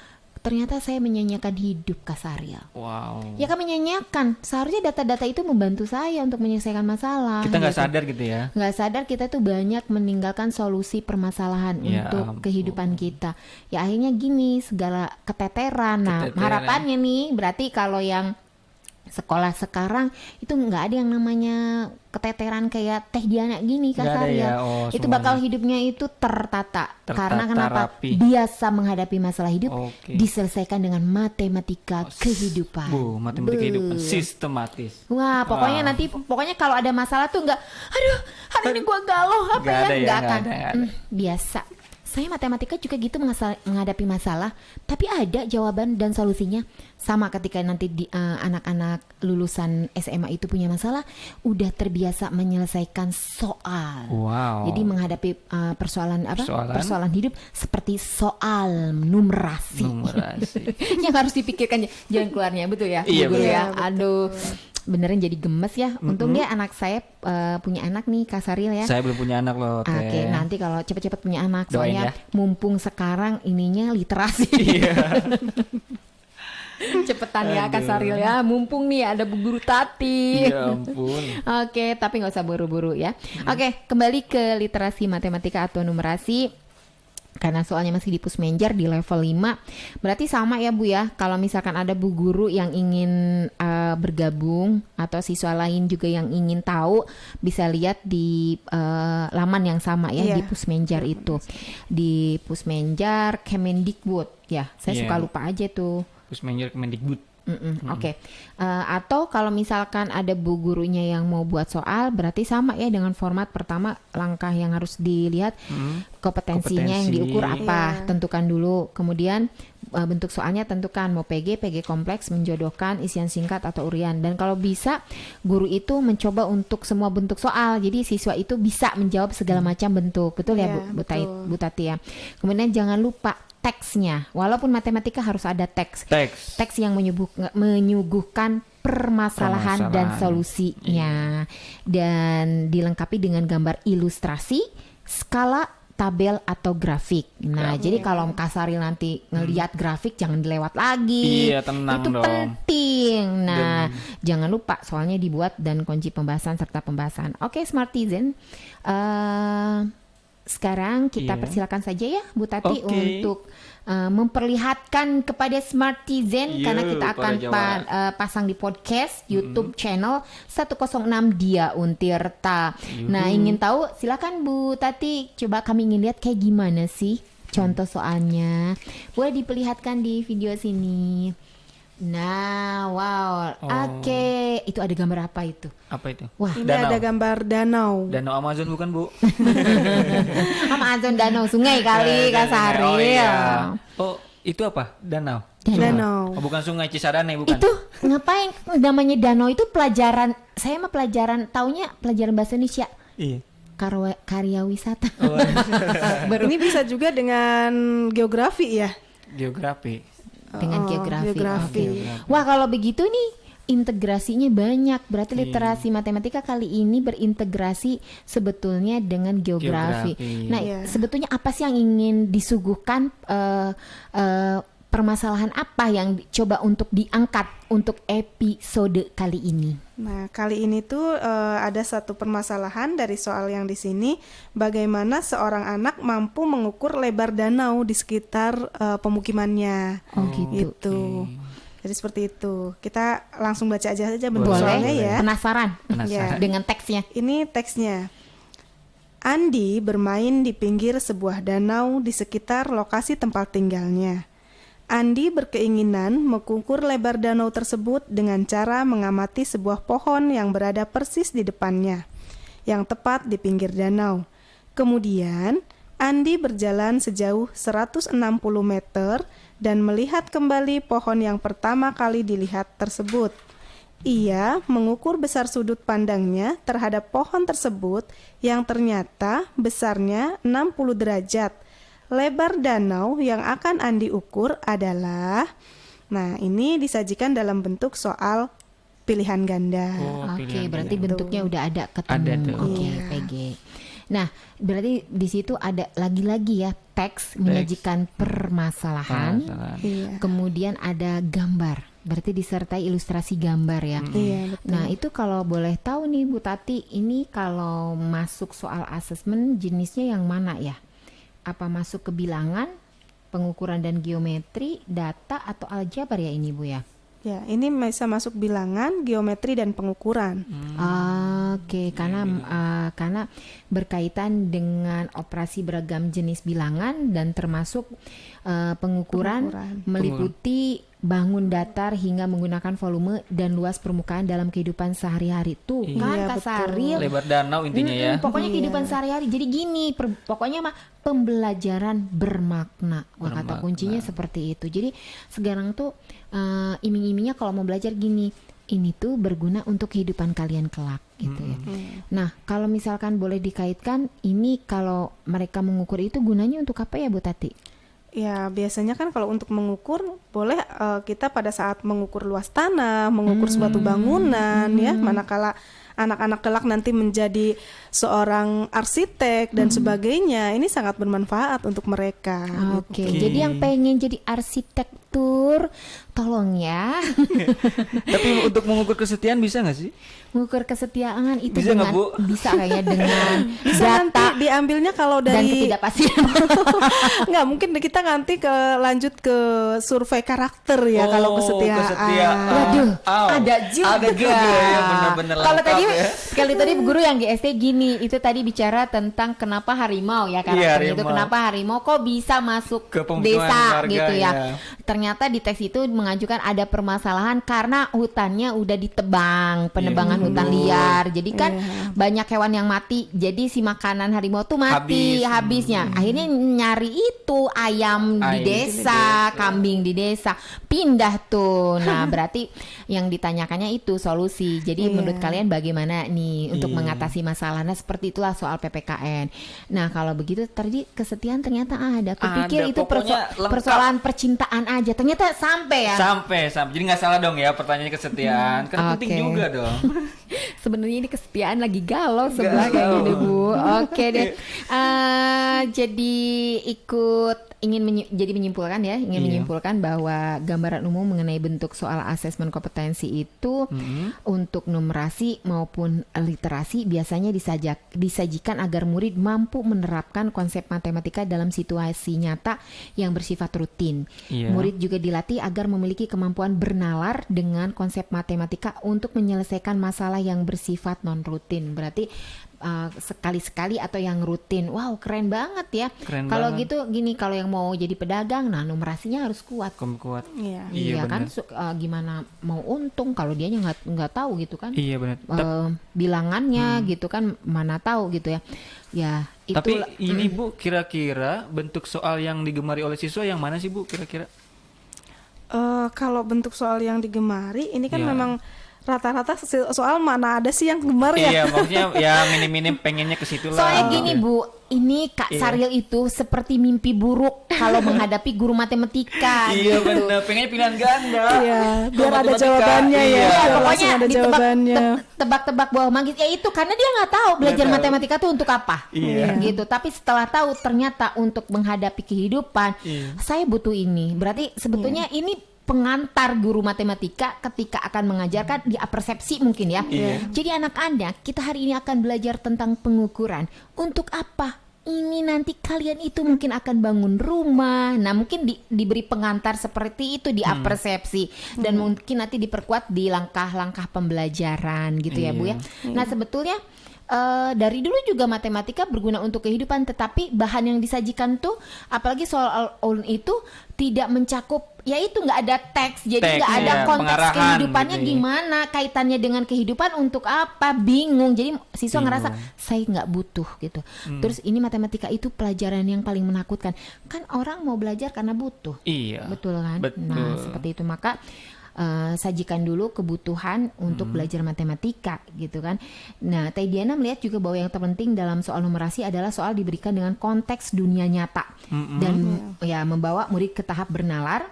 ternyata saya menyanyiakan hidup Kasaril. Wow. Ya kan menyanyiakan. Seharusnya data-data itu membantu saya untuk menyelesaikan masalah. Kita nggak sadar gitu ya. Nggak sadar kita tuh banyak meninggalkan solusi permasalahan untuk kehidupan kita. Ya akhirnya gini, segala keteteran. Nah harapannya nih, berarti kalau yang sekolah sekarang itu nggak ada yang namanya keteteran kayak Teh Diana gini Kasaril. Itu bakal hidupnya itu tertata. Karena kenapa? Rapi. Biasa menghadapi masalah hidup diselesaikan dengan matematika kehidupan. Matematika kehidupan sistematis. Wah, pokoknya kalau ada masalah tuh nggak, aduh hari ini gua galau nggak akan. Biasa. Saya matematika juga gitu menghadapi masalah, tapi ada jawaban dan solusinya. Sama ketika nanti anak-anak lulusan SMA itu punya masalah, udah terbiasa menyelesaikan soal. Wow. Jadi menghadapi persoalan hidup seperti soal numerasi. Yang harus dipikirkan jalan keluarnya, betul ya? Iya, betul ya. Aduh. Beneran jadi gemes ya. Untung dia anak saya punya anak nih Kasaril ya. Saya belum punya anak loh. Oke, nanti kalau cepet-cepet punya anak. Doain soalnya ya. Mumpung sekarang ininya literasi. Cepetan ya Kak Saril ya, mumpung nih ada Bu Guru Tati. Ya ampun. Oke, tapi nggak usah buru-buru ya. Oke, kembali ke literasi matematika atau numerasi. Karena soalnya masih di Pusmenjar di level 5. Berarti sama ya Bu ya. Kalau misalkan ada Bu Guru yang ingin bergabung atau siswa lain juga yang ingin tahu, bisa lihat di laman yang sama ya, di Pusmenjar itu. Di Pusmenjar Kemendikbud ya. Saya suka lupa aja tuh. Pusmenjar Kemendikbud. Oke. Atau kalau misalkan ada Bu Gurunya yang mau buat soal, berarti sama ya dengan format pertama. Langkah yang harus dilihat kompetensinya yang diukur apa, tentukan dulu. Kemudian bentuk soalnya tentukan mau PG kompleks, menjodohkan, isian singkat atau urian. Dan kalau bisa guru itu mencoba untuk semua bentuk soal. Jadi siswa itu bisa menjawab segala macam bentuk. Betul ya Bu Tati ya. Kemudian jangan lupa teksnya, walaupun matematika harus ada teks yang menyuguhkan permasalahan dan solusinya, dan dilengkapi dengan gambar ilustrasi, skala, tabel atau grafik. Nah, jadi kalau Kak Saril nanti ngelihat grafik jangan dilewat lagi. Iya, tenang itu dong. penting. Nah, jangan lupa soalnya dibuat dan kunci pembahasan serta pembahasan. Oke, Smartizen. Sekarang kita persilakan saja ya Bu Tati untuk memperlihatkan kepada Smartizen, karena kita akan pasang di podcast YouTube channel 106 Dia Untirta. Nah, ingin tahu silakan Bu Tati, coba kami ingin lihat kayak gimana sih contoh soalnya. Boleh diperlihatkan di video sini. Nah, wow. Oke. Itu ada gambar apa itu? Apa itu? Wah, ini ada gambar danau. Danau Amazon bukan, Bu? Amazon danau sungai kali Kak Saril. Oh iya. Oh, itu apa? Danau. Danau. Oh, bukan sungai Cisadane, bukan? Itu ngapain namanya danau? Itu pelajaran, saya mah pelajaran taunya pelajaran bahasa Indonesia. Iya. Karya wisata. Oh, Ini bisa juga dengan geografi ya. Geografi. Dengan geografi. Wah, kalau begitu nih integrasinya banyak. Berarti literasi matematika kali ini berintegrasi sebetulnya dengan geografi. Nah, sebetulnya apa sih yang ingin disuguhkan, permasalahan apa yang coba untuk diangkat untuk episode kali ini? Nah, kali ini tuh ada satu permasalahan dari soal yang di sini, bagaimana seorang anak mampu mengukur lebar danau di sekitar pemukimannya. Oh gitu. Jadi seperti itu. Kita langsung baca aja bentuk soalnya ya. Penasaran ya. Dengan teksnya. Ini teksnya. Andi bermain di pinggir sebuah danau di sekitar lokasi tempat tinggalnya. Andi berkeinginan mengukur lebar danau tersebut dengan cara mengamati sebuah pohon yang berada persis di depannya, yang tepat di pinggir danau. Kemudian, Andi berjalan sejauh 160 meter dan melihat kembali pohon yang pertama kali dilihat tersebut. Ia mengukur besar sudut pandangnya terhadap pohon tersebut yang ternyata besarnya 60 derajat. Lebar danau yang akan Andi ukur adalah, nah ini disajikan dalam bentuk soal pilihan ganda. Oke, berarti bentuknya udah ada ketemu. Oke, PG. Nah, berarti di situ ada lagi-lagi ya teks menyajikan permasalahan. Kemudian ada gambar. Berarti disertai ilustrasi gambar ya. Iya, betul. Nah, itu kalau boleh tahu nih Bu Tati, ini kalau masuk soal asesmen jenisnya yang mana ya? Apa masuk ke bilangan, pengukuran dan geometri, data atau aljabar ya ini Bu ya? Ya, ini bisa masuk bilangan, geometri dan pengukuran. Oke, karena berkaitan dengan operasi beragam jenis bilangan dan termasuk pengukuran meliputi bangun datar hingga menggunakan volume dan luas permukaan dalam kehidupan sehari-hari. Tuh kan Kak Saril. Lebar danau intinya ya. Pokoknya kehidupan sehari-hari. Jadi gini, pokoknya mah pembelajaran bermakna. Wah, kata kuncinya seperti itu. Jadi sekarang tuh iming-imingnya kalau mau belajar gini, ini tuh berguna untuk kehidupan kalian kelak gitu ya. Nah, kalau misalkan boleh dikaitkan, ini kalau mereka mengukur itu gunanya untuk apa ya Bu Tati? Ya, biasanya kan kalau untuk mengukur boleh kita pada saat mengukur luas tanah, mengukur suatu bangunan ya, manakala anak-anak kelak nanti menjadi seorang arsitek dan sebagainya, ini sangat bermanfaat untuk mereka. Oke, jadi yang pengen jadi arsitek diatur. Tolong ya. Tapi untuk mengukur kesetiaan bisa nggak sih? Mengukur kesetiaan itu Bisa dengan nggak, Bu? bisa kayaknya dengan Bisa nanti data diambilnya kalau dan dari ketidakpastian. nggak mungkin kita nanti lanjut ke survei karakter ya kalau kesetiaan. Waduh, ada juga. Ada juga ya, benar-benar Kalau lengkap tadi ya. sekali tadi guru yang GST gini, itu tadi bicara tentang kenapa harimau ya karakternya itu, harimau. kenapa harimau kok bisa masuk Ke pemukiman desa warga, gitu ya. ya. Ternyata di teks itu mengajukan ada permasalahan karena hutannya udah ditebang, penebangan hutan liar. Jadi kan banyak hewan yang mati. Jadi si makanan harimau tuh mati habisnya. Akhirnya nyari itu ayam di desa, kambing di desa, pindah tuh. Nah, berarti yang ditanyakannya itu solusi. Jadi menurut kalian bagaimana nih untuk mengatasi masalahnya? Seperti itulah soal PPKN. Nah, kalau begitu tadi kesetiaan ternyata ada. Kupikir Ada, itu pokoknya lengkap. persoalan percintaan aja. Ternyata sampai ya. Sampai. Jadi nggak salah dong ya pertanyaannya kesetiaan. Kan penting juga dong. Sebenarnya ini kesetiaan lagi galau sebelah kayak gini Bu. Oke deh. Jadi jadi menyimpulkan ya, menyimpulkan bahwa gambaran umum mengenai bentuk soal asesmen kompetensi itu untuk numerasi maupun literasi biasanya disajikan agar murid mampu menerapkan konsep matematika dalam situasi nyata yang bersifat rutin. Murid juga dilatih agar memiliki kemampuan bernalar dengan konsep matematika untuk menyelesaikan masalah yang bersifat non rutin. Berarti sekali-sekali atau yang rutin. Wow, keren banget ya. Kalau gitu gini, kalau yang mau jadi pedagang, nah numerasinya harus kuat. Kuat. Iya kan, gimana mau untung kalau dianya nggak tahu gitu kan? Iya benar. Bilangannya gitu kan, mana tahu gitu ya. Ya itu. Tapi ini Bu, kira-kira bentuk soal yang digemari oleh siswa yang mana sih Bu? Kira-kira? Kalau bentuk soal yang digemari, ini kan memang rata-rata soal mana ada sih yang gemar ya? Iya, maksudnya ya minim-minim pengennya ke situ lah. Soalnya gini Bu, ini Kak Saril itu seperti mimpi buruk kalau menghadapi guru matematika. Iya gitu. benar, pengennya pilihan ganda. Iya, biar ada jawabannya ya. Iya, Biar pokoknya langsung ada jawabannya. tebak-tebak bawah manggis. Ya itu karena dia nggak tahu belajar matematika itu untuk apa. Iya. Gitu. Tapi setelah tahu ternyata untuk menghadapi kehidupan, saya butuh ini. Berarti sebetulnya ini pengantar guru matematika ketika akan mengajarkan di persepsi mungkin ya. Jadi anak-anak kita hari ini akan belajar tentang pengukuran. Untuk apa? Ini nanti kalian itu mungkin akan bangun rumah. Nah mungkin diberi pengantar seperti itu di persepsi. Dan mungkin nanti diperkuat di langkah-langkah pembelajaran gitu ya Bu ya. Nah sebetulnya dari dulu juga matematika berguna untuk kehidupan, tetapi bahan yang disajikan tuh apalagi soal itu tidak mencakup, yaitu nggak ada teks, jadi nggak ada konteks kehidupannya gitu gimana, kaitannya dengan kehidupan untuk apa, bingung. Jadi siswa ngerasa saya nggak butuh gitu. Terus ini matematika itu pelajaran yang paling menakutkan. Kan orang mau belajar karena butuh. Iya. Betul kan? Betul. Nah seperti itu, maka sajikan dulu kebutuhan untuk belajar matematika gitu kan. Nah, Teh Diana melihat juga bahwa yang terpenting dalam soal numerasi adalah soal diberikan dengan konteks dunia nyata dan ya membawa murid ke tahap bernalar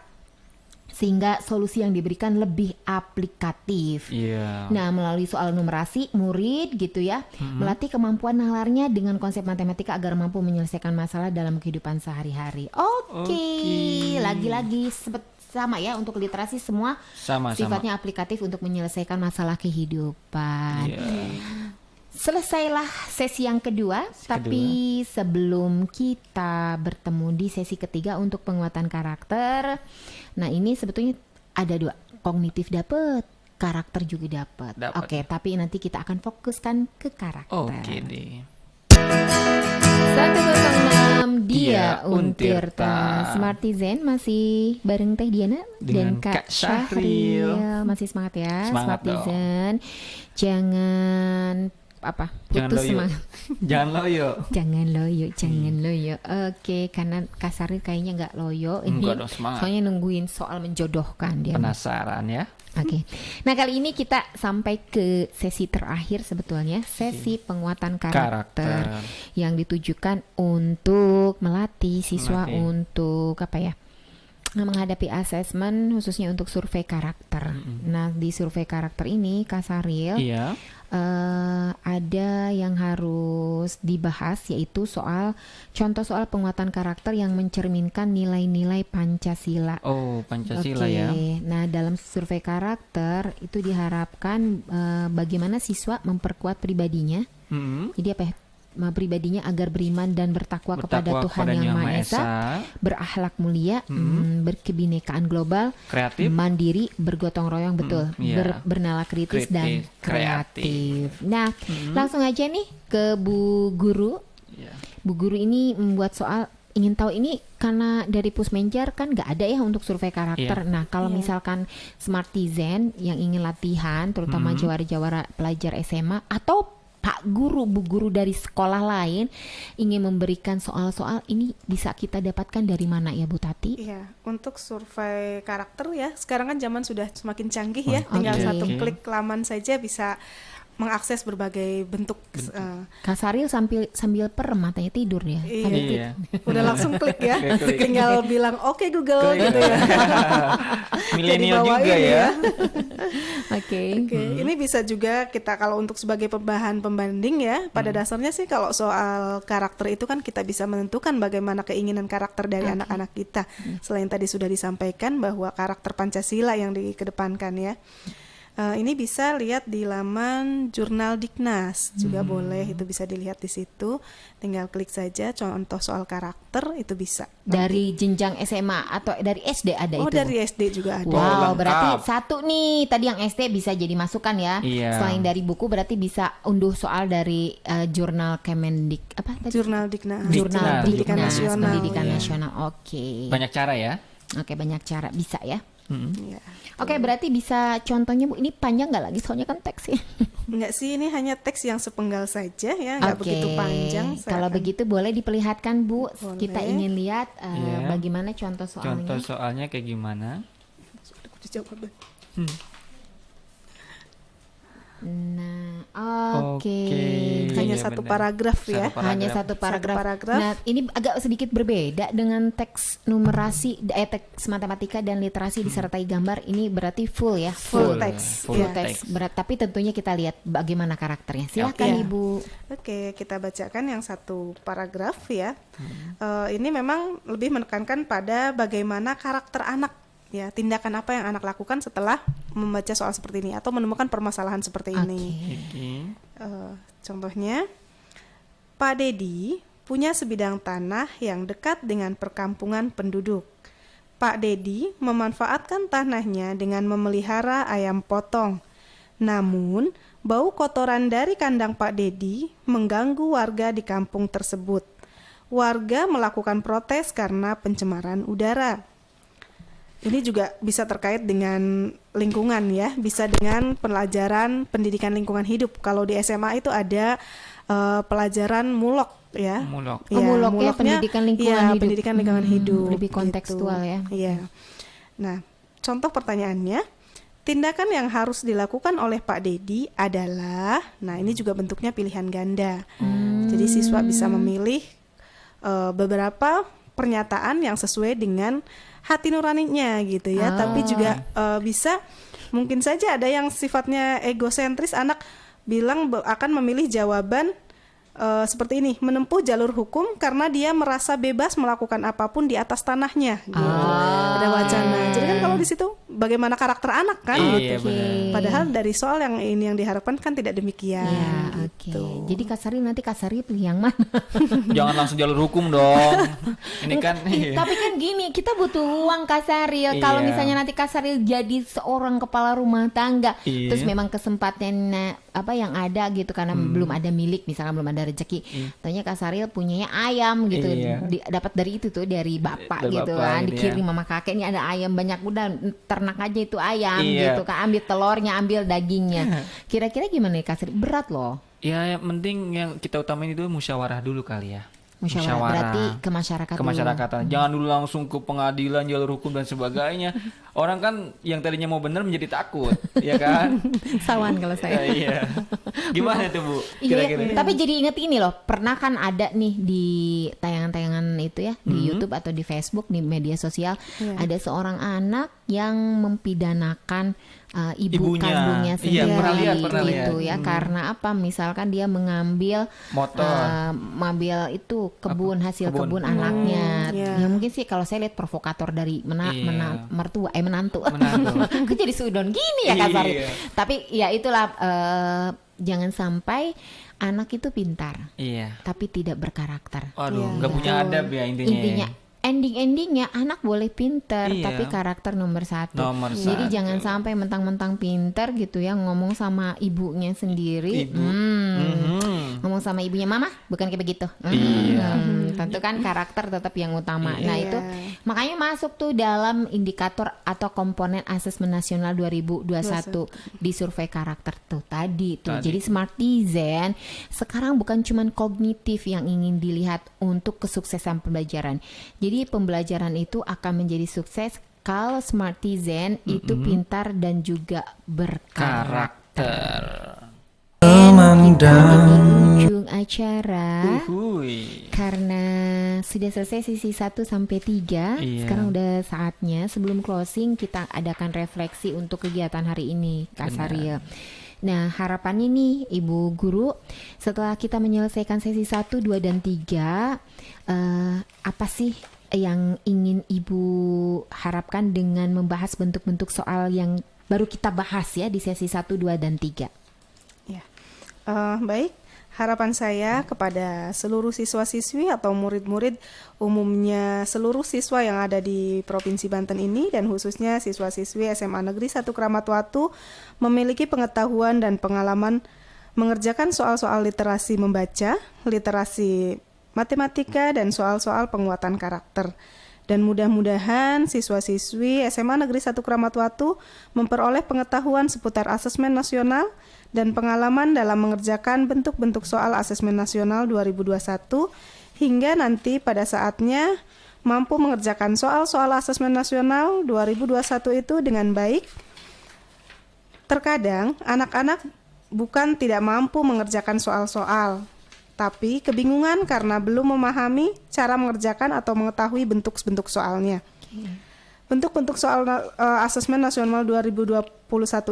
sehingga solusi yang diberikan lebih aplikatif. Nah, melalui soal numerasi murid gitu ya melatih kemampuan nalarnya dengan konsep matematika agar mampu menyelesaikan masalah dalam kehidupan sehari-hari. Oke. Lagi-lagi sama ya, untuk literasi semua sifatnya aplikatif untuk menyelesaikan masalah kehidupan. Selesailah sesi yang kedua, tapi sebelum kita bertemu di sesi ketiga untuk penguatan karakter, nah ini sebetulnya ada dua, kognitif dapat, karakter juga dapat. Oke, tapi nanti kita akan fokuskan ke karakter. Oke deh. 106 Dia Untirta Smartizen masih bareng Teh Diana dan Kak Syahril. Masih semangat ya Smartizen. Jangan putus semangat. Jangan loyo. Jangan loyo. Oke, karena Kak Syahril kayaknya nggak loyo ini. Enggak dong, semangat. Soalnya nungguin soal menjodohkan dia. Penasaran ya. Oke. Nah, kali ini kita sampai ke sesi terakhir sebetulnya, sesi penguatan karakter yang ditujukan untuk melatih siswa untuk menghadapi asesmen khususnya untuk survei karakter. Nah, di survei karakter ini Kak Syahril ada yang harus dibahas, yaitu contoh soal penguatan karakter yang mencerminkan nilai-nilai Pancasila. Oh, Pancasila ya. Nah, dalam survei karakter itu diharapkan bagaimana siswa memperkuat pribadinya. Jadi apa ya? Pribadinya agar beriman dan bertakwa kepada Tuhan Yang Maha Esa, berakhlak mulia, berkebinekaan global, kreatif, mandiri, bergotong royong, bernalar kritis dan kreatif. Nah, langsung aja nih ke Bu Guru. Bu Guru ini membuat soal, ingin tahu ini karena dari Pusmenjar kan nggak ada ya untuk survei karakter. Nah, kalau misalkan Smartizen yang ingin latihan, terutama jawara-jawara pelajar SMA atau Pak Guru, Bu Guru dari sekolah lain ingin memberikan soal-soal ini, bisa kita dapatkan dari mana ya Bu Tati? Iya, untuk survei karakter ya, sekarang kan zaman sudah semakin canggih ya, tinggal satu klik laman saja bisa mengakses berbagai bentuk. Kak Saril sambil matanya tidur ya. Iya. Udah langsung klik ya. Tinggal bilang oke Google gitu ya. Milenial juga ya. Oke. Ini bisa juga kita kalau untuk sebagai bahan pembanding ya. Pada dasarnya sih kalau soal karakter itu kan kita bisa menentukan bagaimana keinginan karakter dari anak-anak kita. Selain tadi sudah disampaikan bahwa karakter Pancasila yang dikedepankan ya. Ini bisa lihat di laman Jurnal Diknas juga boleh, itu bisa dilihat di situ. Tinggal klik saja contoh soal karakter, itu bisa. Dari jenjang SMA atau dari SD ada itu? Oh, dari SD juga ada. Wow, berarti satu nih tadi yang SD bisa jadi masukan ya. Selain dari buku berarti bisa unduh soal dari Jurnal Kemendik apa tadi? Jurnal Diknas. Jurnal Pendidikan Nasional. Pendidikan Nasional. Oke. Banyak cara ya. Oke, banyak cara bisa ya. Oke, berarti bisa contohnya Bu, ini panjang nggak lagi soalnya kan teks ya? Enggak sih, ini hanya teks yang sepenggal saja ya, nggak begitu panjang. Kalau begitu boleh diperlihatkan Bu, kita ingin lihat bagaimana contoh soalnya. Contoh soalnya kayak gimana? Nah, hanya satu paragraf ya. Hanya satu paragraf. Nah, ini agak sedikit berbeda dengan teks numerasi, teks matematika dan literasi disertai gambar. Ini berarti full ya, full teks. Full teks. Tapi tentunya kita lihat bagaimana karakternya. Silakan Ibu. Oke, kita bacakan yang satu paragraf ya. Ini memang lebih menekankan pada bagaimana karakter anak. Ya, tindakan apa yang anak lakukan setelah membaca soal seperti ini atau menemukan permasalahan seperti ini. Contohnya, Pak Dedi punya sebidang tanah yang dekat dengan perkampungan penduduk. Pak Dedi memanfaatkan tanahnya dengan memelihara ayam potong. Namun, bau kotoran dari kandang Pak Dedi mengganggu warga di kampung tersebut. Warga melakukan protes karena pencemaran udara. Ini juga bisa terkait dengan lingkungan ya, bisa dengan pelajaran pendidikan lingkungan hidup. Kalau di SMA itu ada pelajaran mulok ya. Mulok. Ya, muloknya pendidikan lingkungan hidup. Pendidikan lingkungan hidup. Lebih kontekstual gitu. Ya. Iya. Nah, contoh pertanyaannya, tindakan yang harus dilakukan oleh Pak Dedi adalah, nah ini juga bentuknya pilihan ganda. Jadi siswa bisa memilih beberapa pernyataan yang sesuai dengan hati nuraninya gitu ya. Tapi juga bisa mungkin saja ada yang sifatnya egosentris, anak bilang akan memilih jawaban seperti ini, menempuh jalur hukum karena dia merasa bebas melakukan apapun di atas tanahnya gitu. Ada wacana. Jadi kan kalau di situ bagaimana karakter anak kan gitu. Padahal dari soal yang ini yang diharapkan kan tidak demikian. Gitu. Jadi Kak Saril nanti Kak Saril pilih yang mana? Jangan langsung jalur hukum dong. Ini kan tapi kan gini, kita butuh uang Kak Saril. Kalau misalnya nanti Kak Saril jadi seorang kepala rumah tangga, terus memang kesempatan apa yang ada gitu karena belum ada milik, misalkan belum ada rezeki. Tanya Kak Saril punyanya ayam gitu, dapat dari itu tuh dari bapak gitu kan, dikirim mama kakek, ini ada ayam banyak, udah ternak aja itu ayam gitu kan, ambil telurnya, ambil dagingnya. Kira-kira gimana nih Kak Saril? Berat loh. Ya, yang penting yang kita utamain itu musyawarah dulu kali ya. Musyawarah berarti ke masyarakat. Jangan dulu langsung ke pengadilan, jalur hukum dan sebagainya. Orang kan yang tadinya mau benar menjadi takut, ya kan? Sawan kalau saya. Iya. Gimana tuh Bu? Kira-kira. Tapi jadi inget ini loh, pernah kan ada nih di tayangan-tayangan itu ya di YouTube atau di Facebook, di media sosial, ada seorang anak yang mempidanakan ibu Ibunya. kandungnya sendiri, pernah lihat. gitu ya. Karena apa? Misalkan dia mengambil mengambil itu hasil kebun anaknya. Ya mungkin sih kalau saya lihat provokator dari menantu. Kok jadi sudon gini ya kasarnya. Tapi ya itulah, jangan sampai anak itu pintar, tapi tidak berkarakter. Aduh, nggak punya adab ya intinya. Ending-endingnya anak boleh pinter, tapi karakter nomor satu. Jadi jangan sampai mentang-mentang pinter gitu ya, ngomong sama ibunya sendiri. Ngomong sama ibunya, mama bukan kayak begitu. Tentu kan karakter tetap yang utama. Nah itu makanya masuk tuh dalam indikator atau komponen asesmen nasional 2021 di survei karakter tuh tadi. Jadi Smartizen sekarang bukan cuman kognitif yang ingin dilihat untuk kesuksesan pembelajaran. Jadi pembelajaran itu akan menjadi sukses kalau Smartizen itu pintar dan juga berkarakter. Kita di ujung acara karena sudah selesai sesi 1 sampai 3. Sekarang udah saatnya sebelum closing kita adakan refleksi untuk kegiatan hari ini, Kak Saril. Nah, harapannya nih Ibu Guru, setelah kita menyelesaikan sesi 1, 2, dan 3, apa sih yang ingin Ibu harapkan dengan membahas bentuk-bentuk soal yang baru kita bahas ya di sesi 1, 2, dan 3? Baik, harapan saya kepada seluruh siswa-siswi atau murid-murid umumnya seluruh siswa yang ada di Provinsi Banten ini dan khususnya siswa-siswi SMA Negeri 1 Kramat Watu memiliki pengetahuan dan pengalaman mengerjakan soal-soal literasi membaca, literasi matematika, dan soal-soal penguatan karakter. Dan mudah-mudahan siswa-siswi SMA Negeri 1 Kramat Watu memperoleh pengetahuan seputar asesmen nasional dan pengalaman dalam mengerjakan bentuk-bentuk soal asesmen nasional 2021 hingga nanti pada saatnya mampu mengerjakan soal-soal asesmen nasional 2021 itu dengan baik. Terkadang anak-anak bukan tidak mampu mengerjakan soal-soal, tapi kebingungan karena belum memahami cara mengerjakan atau mengetahui bentuk-bentuk soalnya. Bentuk-bentuk soal asesmen nasional 2021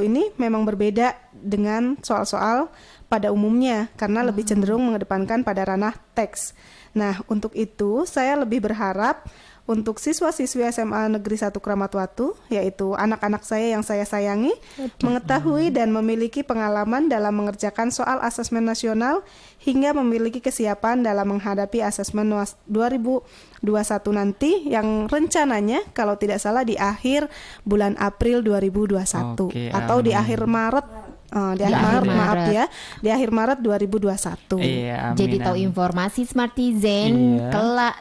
ini memang berbeda dengan soal-soal pada umumnya karena lebih cenderung mengedepankan pada ranah teks. Nah, untuk itu saya lebih berharap untuk siswa-siswi SMA Negeri 1 Kramat Watu, yaitu anak-anak saya yang saya sayangi, mengetahui dan memiliki pengalaman dalam mengerjakan soal asesmen nasional hingga memiliki kesiapan dalam menghadapi asesmen 2021 nanti yang rencananya kalau tidak salah di akhir bulan April 2021 atau di akhir Maret. Di akhir Maret 2021. Jadi tahu informasi Smartizen,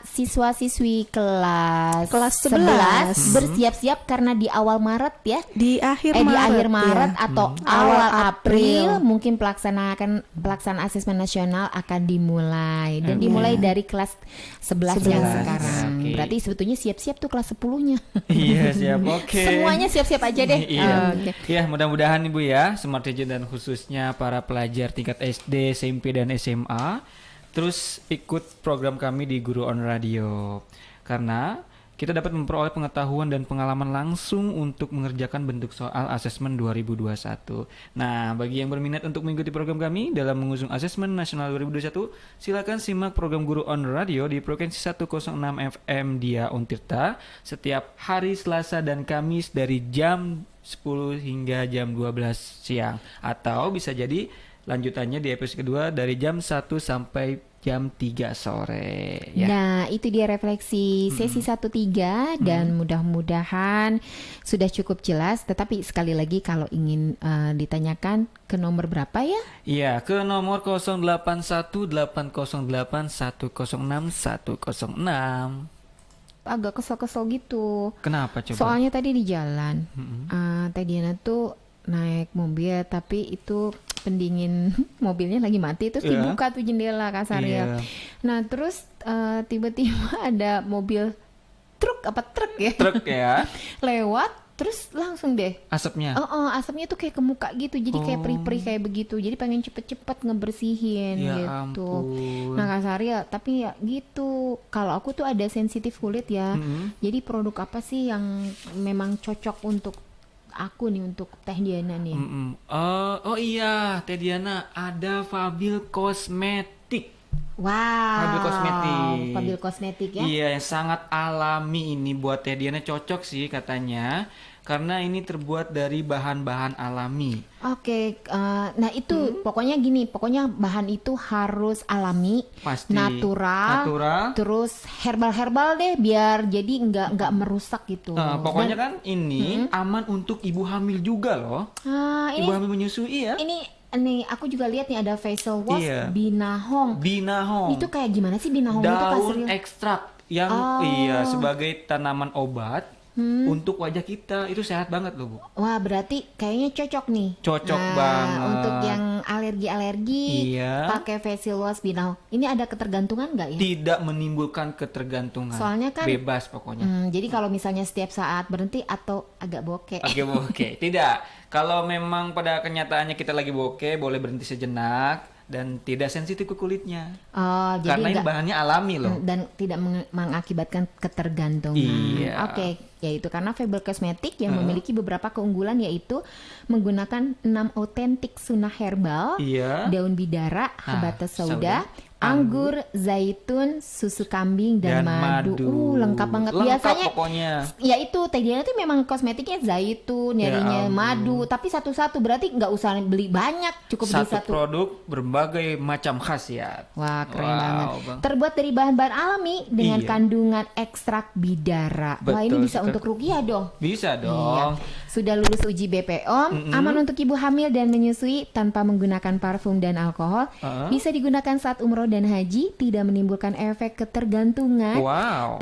siswa-siswi kelas 11 bersiap-siap karena di awal Maret ya. Di akhir Maret atau awal April mungkin pelaksanaan asesmen nasional akan dimulai dan dimulai dari kelas 11 yang sekarang. Berarti sebetulnya siap-siap tuh kelas 10-nya. Iya, siap. Semuanya siap-siap aja deh. Iya, mudah-mudahan Ibu ya, Smartizen dan khususnya para pelajar tingkat SD, SMP, dan SMA terus ikut program kami di Guru On Radio karena kita dapat memperoleh pengetahuan dan pengalaman langsung untuk mengerjakan bentuk soal asesmen 2021. Nah, bagi yang berminat untuk mengikuti program kami dalam mengusung asesmen nasional 2021, silakan simak program Guru On Radio di frekuensi 106 FM Dia Untirta setiap hari Selasa dan Kamis dari jam 10 hingga jam 12 siang. Atau bisa jadi lanjutannya di episode kedua dari jam 1 sampai jam 3 sore ya. Nah, itu dia refleksi sesi 1-3 dan mudah-mudahan sudah cukup jelas. Tetapi sekali lagi kalau ingin ditanyakan ke nomor berapa ya? Iya, ke nomor 08188106106106. Agak kesel-kesel gitu. Kenapa coba? Soalnya tadi di jalan Teh Diana tuh naik mobil tapi itu pendingin mobilnya lagi mati terus dibuka tuh jendela kasarnya. Nah terus tiba-tiba ada mobil truk ya lewat terus langsung deh asapnya. Asapnya tuh kayak ke muka gitu, jadi kayak perih-perih kayak begitu, jadi pengen cepet-cepet ngebersihin Ya gitu. ampun. Nah Kak Saril, tapi ya gitu, kalau aku tuh ada sensitif kulit ya, jadi produk apa sih yang memang cocok untuk aku nih, untuk Teh Diana nih? Oh iya, Teh Diana, ada Fabil Kosmetik. Wow, Fabil Kosmetik. Fabil Kosmetik ya? Iya, yang sangat alami ini buat Teh Diana, cocok sih katanya. Karena ini terbuat dari bahan-bahan alami. Oke, nah itu pokoknya gini, pokoknya bahan itu harus alami, Pasti. natural, terus herbal deh, biar jadi nggak merusak gitu. Pokoknya kan ini aman untuk ibu hamil juga loh. Ini, Ibu hamil menyusui ya. Ini aku juga lihat nih ada facial wash Iya. Binahong. Itu kayak gimana sih Binahong itu Kak Daun Saril? ekstrak yang sebagai tanaman obat untuk wajah kita, itu sehat banget loh Bu. Wah berarti kayaknya cocok nih. Cocok banget. Untuk yang alergi Iya. pakai facial wash Binahong. Ini ada ketergantungan nggak ya? Tidak menimbulkan ketergantungan. Soalnya kan bebas pokoknya. jadi kalau misalnya setiap saat berhenti atau agak bokeh. Oke. Tidak. Kalau memang pada kenyataannya kita lagi bokeh, boleh berhenti sejenak dan tidak sensitif ke kulitnya. Jadi Karena ini bahannya alami loh. dan tidak mengakibatkan ketergantungan. Iya. Oke, yaitu karena Fabil Kosmetik yang memiliki beberapa keunggulan, yaitu menggunakan 6 otentik sunnah herbal, daun bidara, habatus sauda, anggur, zaitun, susu kambing dan madu. Lengkap banget. Lengkap Biasanya pokoknya. ya itu Teh Diana tuh memang kosmetiknya zaitun, nyarinya madu, tapi satu-satu, berarti nggak usah beli banyak, cukup beli satu produk berbagai macam khasiat. Wah, keren banget. Terbuat dari bahan-bahan alami dengan kandungan ekstrak bidara. Wah, ini bisa untuk ruqyah dong. Bisa dong. Sudah lulus uji BPOM, aman untuk ibu hamil dan menyusui tanpa menggunakan parfum dan alkohol. Bisa digunakan saat umroh dan haji, tidak menimbulkan efek ketergantungan.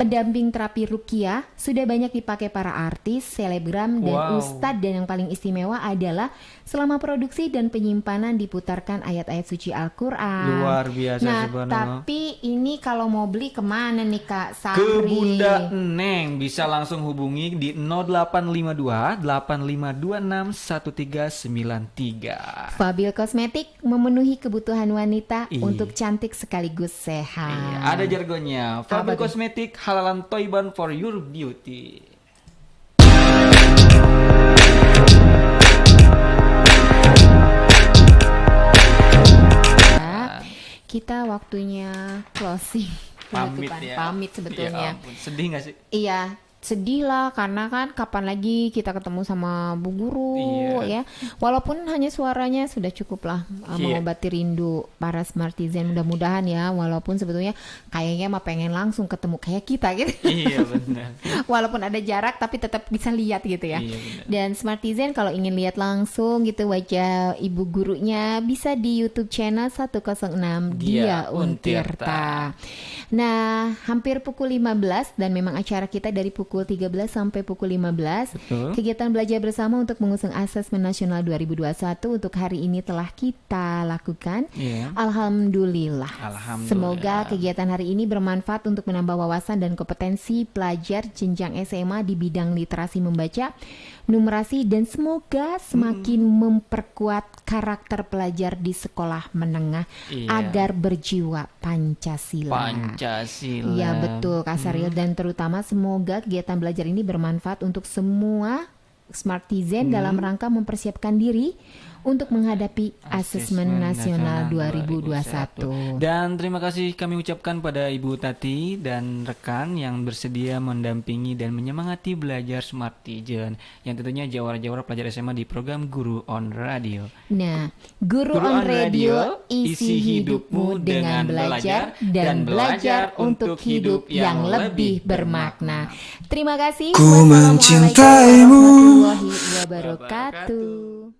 Pendamping terapi ruqyah, sudah banyak dipakai para artis, selebgram dan ustadz, dan yang paling istimewa adalah selama produksi dan penyimpanan diputarkan ayat-ayat suci Al-Quran. Luar biasa. Nah, tapi ini kalau mau beli kemana nih Kak Sari? Ke Bunda Neng, bisa langsung hubungi di 0852 8526 1393. Fabil Kosmetik memenuhi kebutuhan wanita untuk cantik sekaligus sehat. Ada jargonnya. Fabil Kosmetik, halalan toiban for your beauty. Kita waktunya closing. Pamit sebetulnya. Ya ampun, sedih gak sih? Iya, sedih lah, karena kan kapan lagi kita ketemu sama Bu Guru ya. Walaupun hanya suaranya sudah cukup lah mengobati rindu para Smartizen. Mudah-mudahan ya, walaupun sebetulnya kayaknya mah pengen langsung ketemu kayak kita gitu. Iya benar. Walaupun ada jarak tapi tetap bisa lihat gitu ya. Iya, dan Smartizen kalau ingin lihat langsung gitu wajah Ibu Gurunya, bisa di YouTube channel 106 Dia Untirta. Nah, hampir pukul 15 dan memang acara kita dari pukul 13 sampai pukul 15. Betul. Kegiatan belajar bersama untuk mengusung Asesmen Nasional 2021 untuk hari ini telah kita lakukan. Alhamdulillah. Semoga kegiatan hari ini bermanfaat untuk menambah wawasan dan kompetensi pelajar jenjang SMA di bidang literasi membaca, numerasi, dan semoga semakin memperkuat karakter pelajar di sekolah menengah agar berjiwa Pancasila. Ya betul Kak Saril, dan terutama semoga kegiatan belajar ini bermanfaat untuk semua Smartizen dalam rangka mempersiapkan diri untuk menghadapi Asesmen Nasional 2021. Dan terima kasih kami ucapkan pada Ibu Tati dan rekan yang bersedia mendampingi dan menyemangati belajar Smartizen, yang tentunya jawara-jawara pelajar SMA di program Guru on Radio. Nah, Guru on Radio, isi hidupmu dengan belajar dan belajar untuk hidup yang lebih bermakna. Terima kasih. Ku mencintaimu. Wassalamualaikum warahmatullahi wabarakatuh.